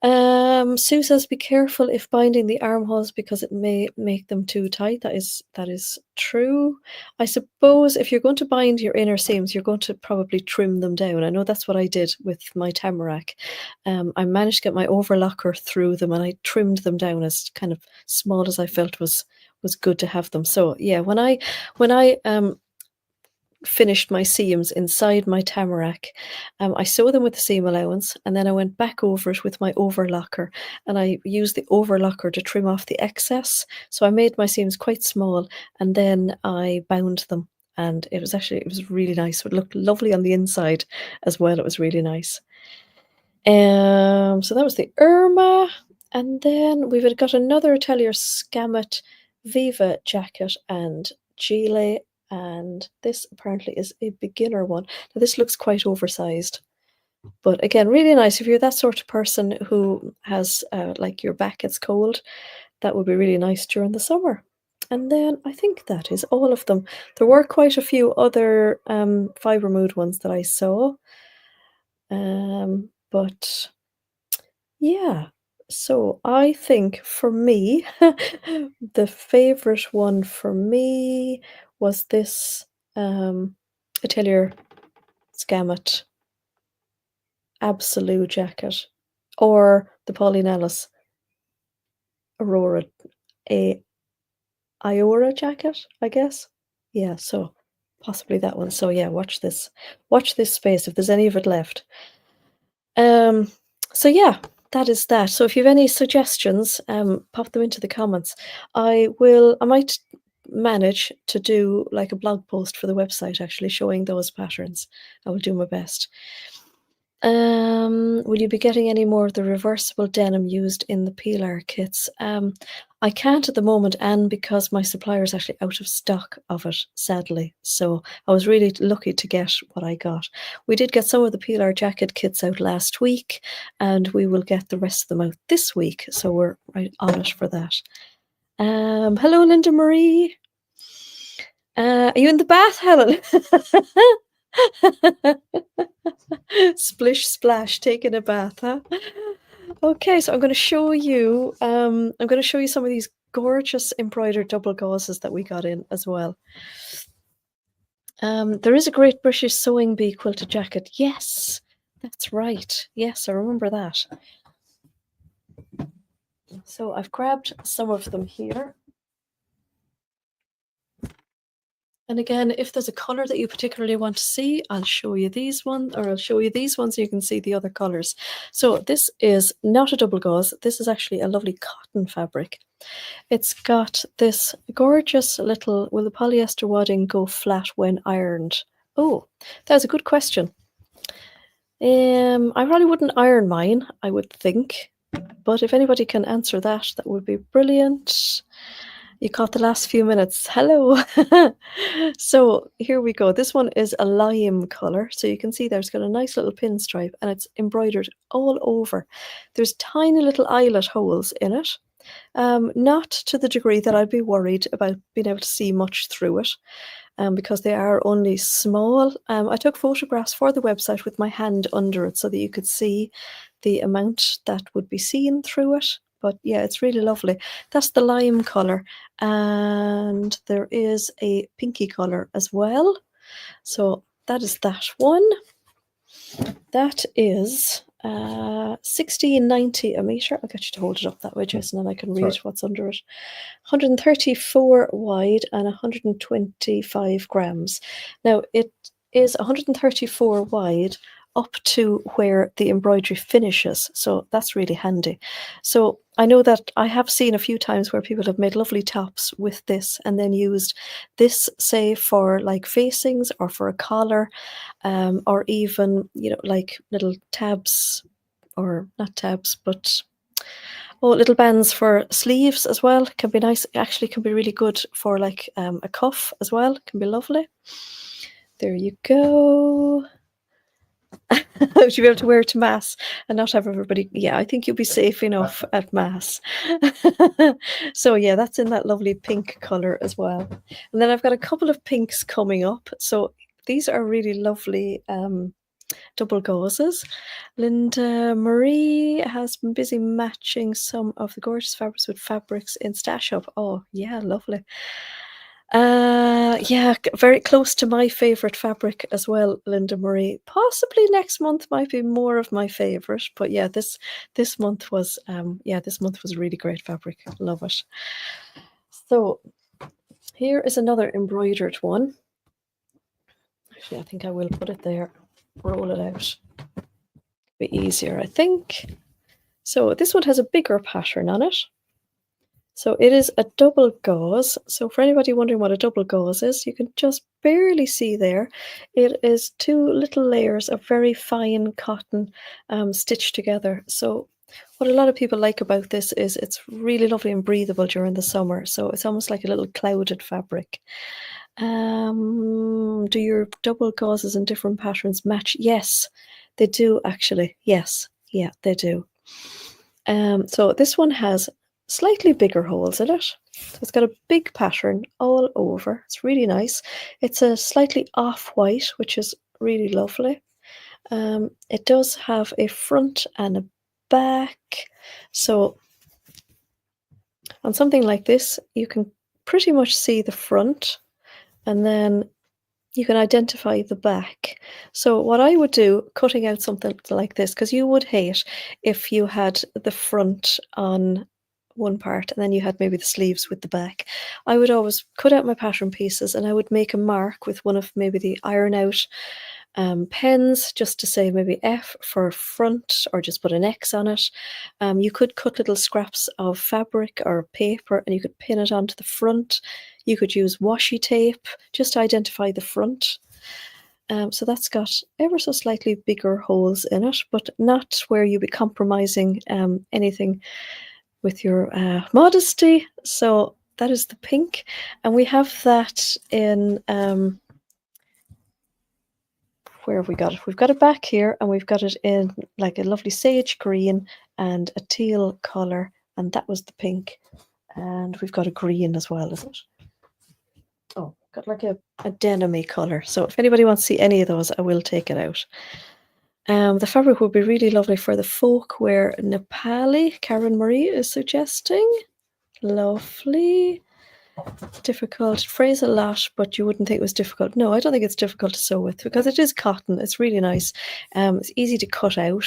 Sue says be careful if binding the armholes because it may make them too tight. That is true. I suppose if you're going to bind your inner seams, you're going to probably trim them down. I know that's what I did with my tamarack. I managed to get my overlocker through them, and I trimmed them down as kind of small as I felt was good to have them. So yeah, when I finished my seams inside my tamarack, I sewed them with the seam allowance, and then I went back over it with my overlocker, and I used the overlocker to trim off the excess. So I made my seams quite small, and then I bound them, and it was really nice. So it looked lovely on the inside as well. It was really nice. So that was the Irma, and then we've got another Atelier Scamet Viva jacket and gilet, and this apparently is a beginner one. Now this looks quite oversized, but again, really nice. If you're that sort of person who has like your back gets cold, that would be really nice during the summer. And then I think that is all of them. There were quite a few other Fibre Mood ones that I saw, but yeah. So I think for me, the favorite one for me was this Atelier Scamet Absolute jacket, or the Pauline Ellis Aurora Iora jacket, I guess. Yeah, so possibly that one. So yeah, watch this space if there's any of it left. So yeah, that is that. So if you have any suggestions, pop them into the comments. I might manage to do like a blog post for the website actually showing those patterns. I will do my best. Will you be getting any more of the reversible denim used in the Pilar kits? I can't at the moment, and because my supplier is actually out of stock of it, sadly. So I was really lucky to get what I got. We did get some of the Pilar jacket kits out last week, and we will get the rest of them out this week. So we're right on it for that. Hello, Linda Marie. Are you in the bath, Helen? Splish splash, taking a bath, huh? Okay, so I'm going to show you some of these gorgeous embroidered double gauzes that we got in as well. There is a Great British Sewing Bee quilted jacket. Yes, that's right. Yes, I remember that. So I've grabbed some of them here. And again, if there's a color that you particularly want to see, I'll show you these ones, or I'll show you these ones so you can see the other colors. So this is not a double gauze. This is actually a lovely cotton fabric. It's got this gorgeous little, will the polyester wadding go flat when ironed? Oh, that's a good question. I probably wouldn't iron mine, I would think. But if anybody can answer that, that would be brilliant. You caught the last few minutes. Hello. So here we go. This one is a lime color. So you can see there's got a nice little pinstripe, and it's embroidered all over. There's tiny little eyelet holes in it. Not to the degree that I'd be worried about being able to see much through it, because they are only small. I took photographs for the website with my hand under it so that you could see the amount that would be seen through it. but yeah, it's really lovely. That's the lime color, and there is a pinky color as well. So that is that one. That is 16.90 a meter. I'll get you to hold it up that way, Jason, and I can read what's under it. 134 wide and 125 grams. Now it is 134 wide up to where the embroidery finishes, so that's really handy. So I know that I have seen a few times where people have made lovely tops with this and then used this, say, for like facings or for a collar, or even, you know, like little tabs, or not tabs, but little bands for sleeves as well. Can be nice. Actually, can be really good for like a cuff as well. Can be lovely. There you go. Would you be able to wear it to mass and not have everybody? Yeah, I think you'll be safe enough at mass. So yeah, that's in that lovely pink color as well. And then I've got a couple of pinks coming up. So these are really lovely double gauzes. Linda Marie has been busy matching some of the gorgeous fabrics with fabrics in Stash Up. Oh yeah, lovely. Yeah, very close to my favorite fabric as well, Linda Marie. Possibly next month might be more of my favorite, but yeah, this month was this month was really great fabric. Love it. So here is another embroidered one. Actually, I think I will put it there, roll it out. Be easier, I think. So this one has a bigger pattern on it. So it is a double gauze. So for anybody wondering what a double gauze is, you can just barely see there. It is two little layers of very fine cotton stitched together. So what a lot of people like about this is it's really lovely and breathable during the summer. So it's almost like a little clouded fabric. Do your double gauzes in different patterns match? Yes, they do actually. Yes, yeah, they do. So this one has slightly bigger holes in it. So it's got a big pattern all over. It's really nice. It's a slightly off-white, which is really lovely. It does have a front and a back. So on something like this, you can pretty much see the front, and then you can identify the back. So what I would do, cutting out something like this, because you would hate if you had the front on one part and then you had maybe the sleeves with the back. I would always cut out my pattern pieces and I would make a mark with one of maybe the iron out pens, just to say maybe F for front, or just put an X on it. You could cut little scraps of fabric or paper and you could pin it onto the front. You could use washi tape just to identify the front. So that's got ever so slightly bigger holes in it, but not where you'd be compromising anything with your modesty. So that is the pink, and we have that in where have we got it? We've got it back here, and we've got it in like a lovely sage green and a teal color, and that was the pink. And we've got a green as well, is it? Oh, got like a denim-y color. So if anybody wants to see any of those, I will take it out. The fabric would be really lovely for the folk wear Nepali, Karen Marie is suggesting. Lovely. Difficult phrase a lot, but you wouldn't think it was difficult. No, I don't think it's difficult to sew with because it is cotton. It's really nice. It's easy to cut out.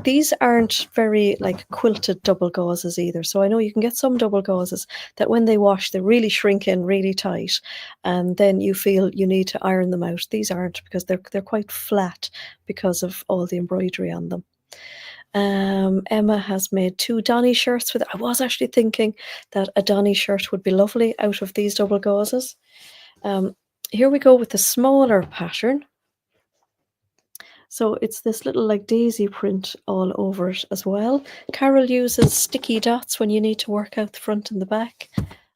These aren't very like quilted double gauzes either. So I know you can get some double gauzes that when they wash, they really shrink in really tight, and then you feel you need to iron them out. These aren't, because they're quite flat because of all the embroidery on them. Emma has made 2 Donny shirts with it. I was actually thinking that a Donny shirt would be lovely out of these double gauzes. Here we go with the smaller pattern. So it's this little like daisy print all over it as well. Carol uses sticky dots when you need to work out the front and the back.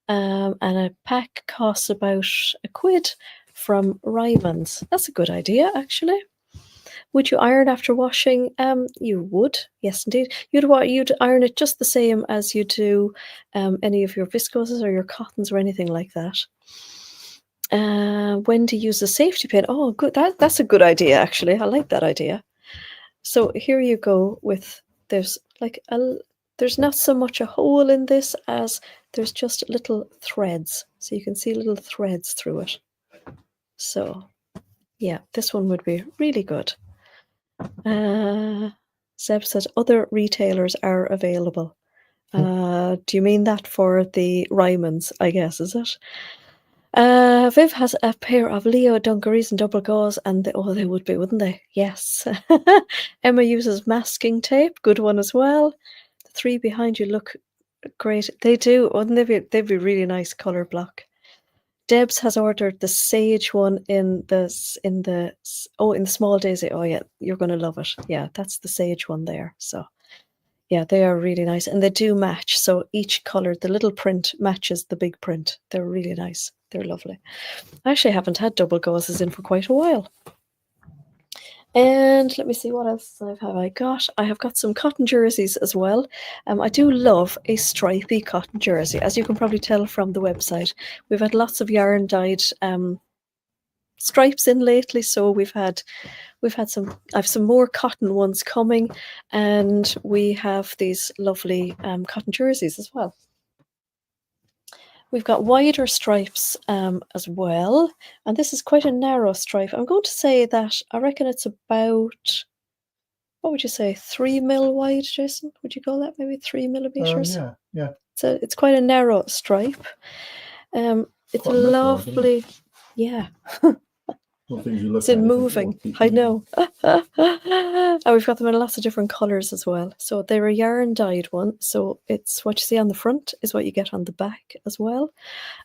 And a pack costs about £1 from Ryman's. That's a good idea, actually. Would you iron after washing? You would, yes, indeed. You'd iron it just the same as you do any of your viscoses or your cottons or anything like that. When to use a safety pin? Oh, good. That's a good idea, actually. I like that idea. So here you go with there's like there's not so much a hole in this as there's just little threads. So you can see little threads through it. So yeah, this one would be really good. Zeb said other retailers are available. Do you mean that for the Rymans, I guess, is it? Viv has a pair of Leo dungarees and double gauze, and they would be, wouldn't they? Yes. Emma uses masking tape, good one as well. The three behind you look great. They do, wouldn't they be? They'd be really nice colour block. Debs has ordered the sage one in the small daisy. Oh yeah, you're going to love it. Yeah, that's the sage one there. So yeah, they are really nice, and they do match. So each color, the little print matches the big print. They're really nice. They're lovely. I actually haven't had double gauzes in for quite a while. And let me see what else have I got. I have got some cotton jerseys as well. I do love a stripy cotton jersey, as you can probably tell from the website. We've had lots of yarn dyed stripes in lately, so we've had some. I have some more cotton ones coming, and we have these lovely cotton jerseys as well. We've got wider stripes as well, and this is quite a narrow stripe. I'm going to say that I reckon it's about, what would you say, 3 mil wide, Jason? Would you call that maybe 3 millimeters? Yeah. So it's quite a narrow stripe. It's quite lovely. Yeah. It's in moving. I know. And we've got them in lots of different colours as well. So they're a yarn dyed one. So it's what you see on the front is what you get on the back as well.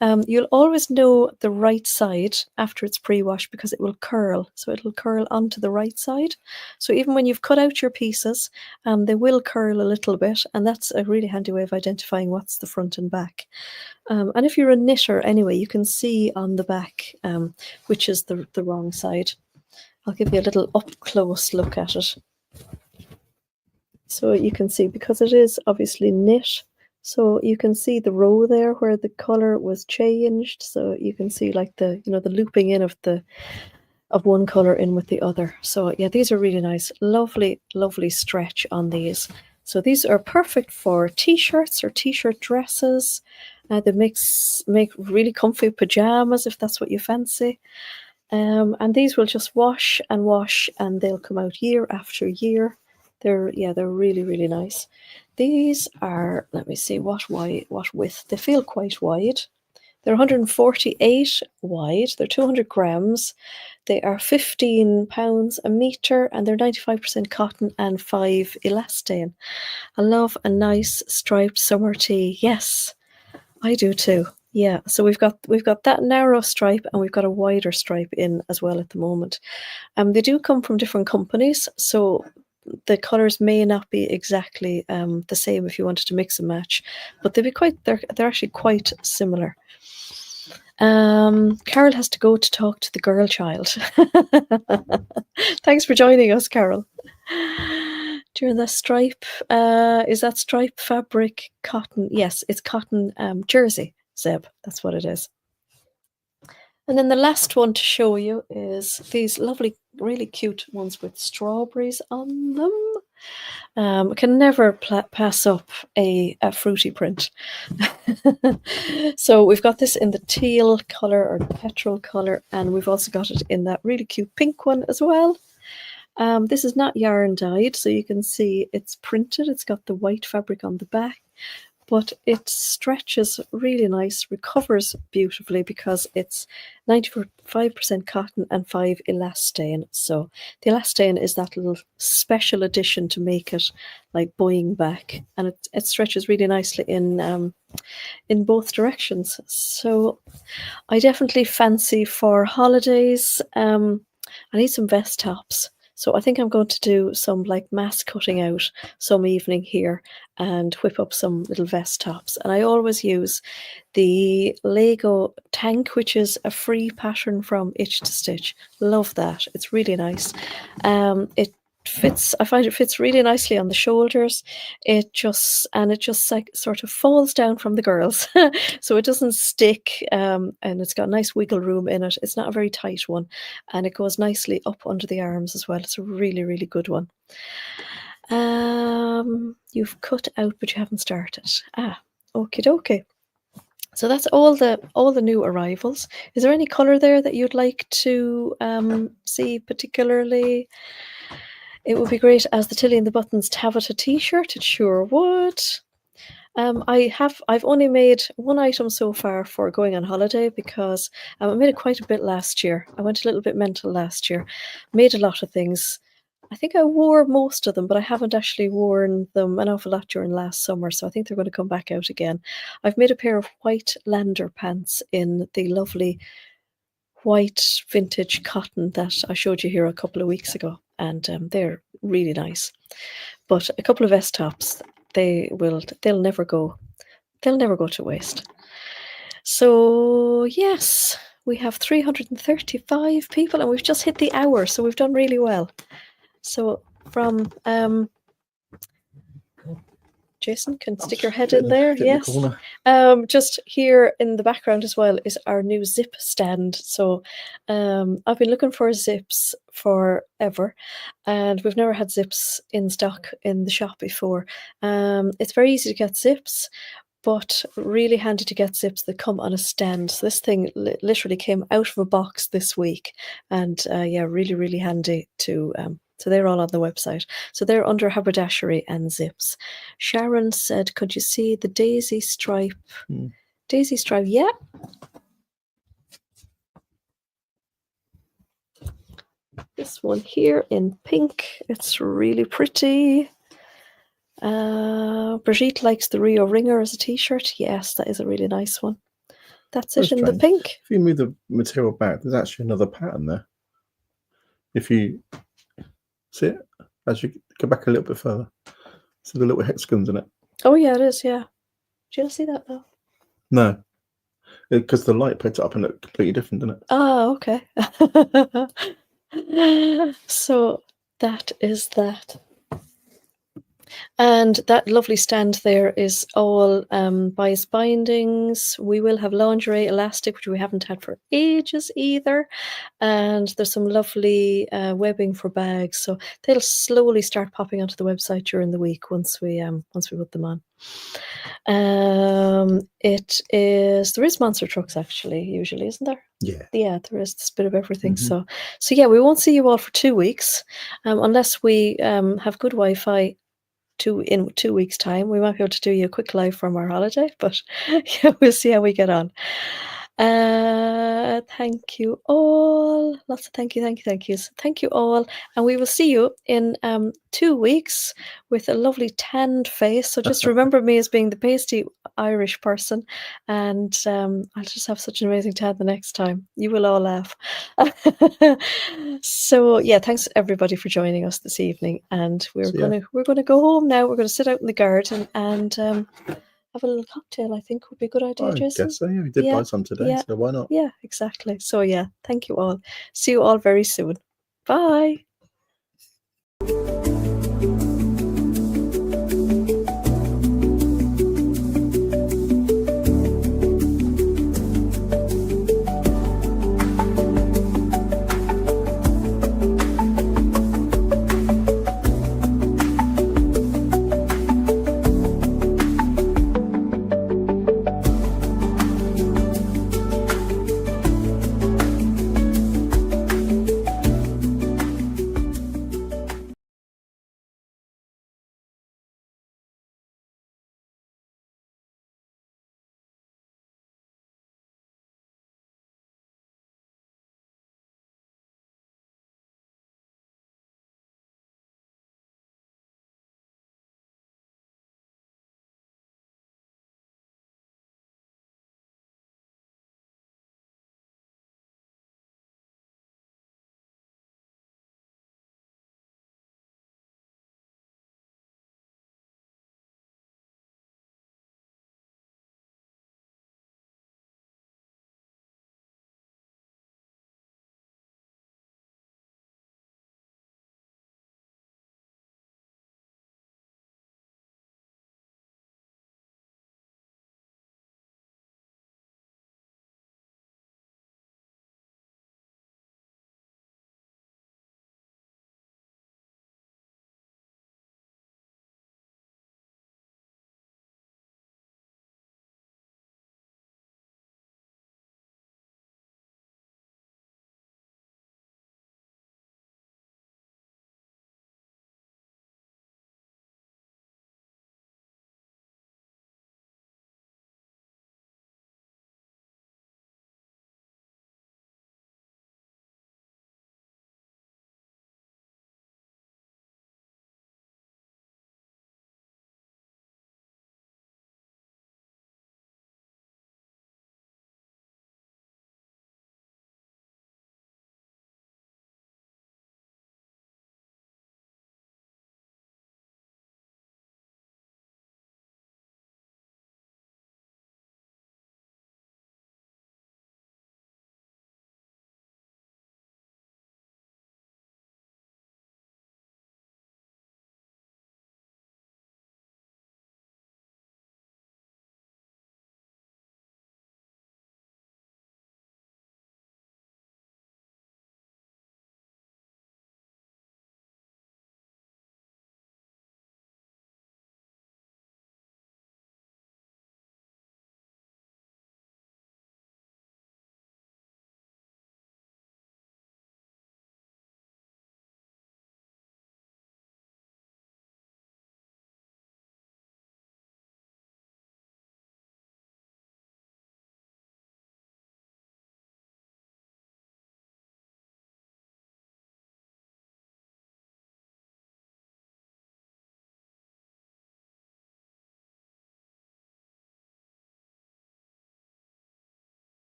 You'll always know the right side after it's pre-washed because it will curl. So it'll curl onto the right side. So even when you've cut out your pieces, they will curl a little bit. And that's a really handy way of identifying what's the front and back. And if you're a knitter anyway, you can see on the back which is the wrong side. I'll give you a little up-close look at it. So you can see, because it is obviously knit, so you can see the row there where the colour was changed. So you can see like the looping in of one colour in with the other. So yeah, these are really nice. Lovely, lovely stretch on these. So these are perfect for t-shirts or t-shirt dresses. They make really comfy pajamas if that's what you fancy. And these will just wash and wash, and they'll come out year after year. They're really, really nice. These are, let me see, what width. They feel quite wide. They're 148 wide. They're 200 grams. They are £15 a meter, and they're 95% cotton and 5 elastane. I love a nice striped summer tee. Yes, I do too. Yeah, so we've got that narrow stripe, and we've got a wider stripe in as well at the moment. They do come from different companies, so the colours may not be exactly the same if you wanted to mix and match, but they're actually quite similar. Carol has to go to talk to the girl child. Thanks for joining us, Carol. During the stripe, is that stripe fabric cotton? Yes, it's cotton jersey, Zeb. That's what it is. And then the last one to show you is these lovely, really cute ones with strawberries on them. Can never pass up a fruity print. So we've got this in the teal colour or petrol colour, and we've also got it in that really cute pink one as well. This is not yarn dyed, so you can see it's printed. It's got the white fabric on the back, but it stretches really nice, recovers beautifully because it's 95% cotton and 5 elastane. So the elastane is that little special addition to make it like bowing back, and it stretches really nicely in both directions. So I definitely fancy for holidays. I need some vest tops. So I think I'm going to do some like mass cutting out some evening here and whip up some little vest tops. And I always use the Lego tank, which is a free pattern from Itch to Stitch. Love that. It's really nice. It fits. I find it fits really nicely on the shoulders. It just like sort of falls down from the girls, so it doesn't stick. And it's got nice wiggle room in it. It's not a very tight one, and it goes nicely up under the arms as well. It's a really, really good one. You've cut out, but you haven't started. Okie dokie. So that's all the new arrivals. Is there any color there that you'd like to see particularly? It would be great as the Tilly and the Buttons Taffeta t-shirt. It sure would. I've only made one item so far for going on holiday because I made it quite a bit last year. I went a little bit mental last year, made a lot of things. I think I wore most of them, but I haven't actually worn them an awful lot during last summer, so I think they're going to come back out again. I've made a pair of white lander pants in the lovely white vintage cotton that I showed you here a couple of weeks ago, and they're really nice. But a couple of vest tops, they'll never go to waste. So yes, we have 335 people, and we've just hit the hour, so we've done really well. So from Jason can stick your head in there. Yes. Just here in the background as well is our new zip stand. So I've been looking for zips forever, and we've never had zips in stock in the shop before. It's very easy to get zips, but really handy to get zips that come on a stand. So this thing literally came out of a box this week, and yeah, really, really handy to. So they're all on the website. So they're under haberdashery and zips. Sharon said, "Could you see the daisy stripe?" Daisy stripe, yeah. This one here in pink. It's really pretty. Brigitte likes the Rio Ringer as a t-shirt. Yes, that is a really nice one. That's it in the pink. If you move the material back, there's actually another pattern there. If you see it, as you go back a little bit further, see the little hexagons in it. Oh yeah, it is. Yeah. Do you not see that though? No, because the light picked it up and looked completely different, didn't it? Oh, okay. So that is that. And that lovely stand there is all bias bindings. We will have lingerie elastic, which we haven't had for ages either. And there's some lovely webbing for bags. So they'll slowly start popping onto the website during the week once we put them on. There is monster trucks actually, usually, isn't there? Yeah, there is this bit of everything. So yeah, we won't see you all for 2 weeks, unless we have good Wi-Fi. In 2 weeks' time, we might be able to do you a quick live from our holiday, but yeah, we'll see how we get on. Thank you all. Lots of thank yous. Thank you all, and we will see you in 2 weeks with a lovely tanned face. So just remember me as being the pasty Irish person, and I'll just have such an amazing tan the next time. You will all laugh. So yeah, thanks everybody for joining us this evening, and we're gonna go home now. We're gonna sit out in the garden and have a little cocktail. I think would be a good idea, Jason. I guess so. Yeah, we did buy some today, so why not? Yeah, exactly. So yeah, thank you all. See you all very soon. Bye.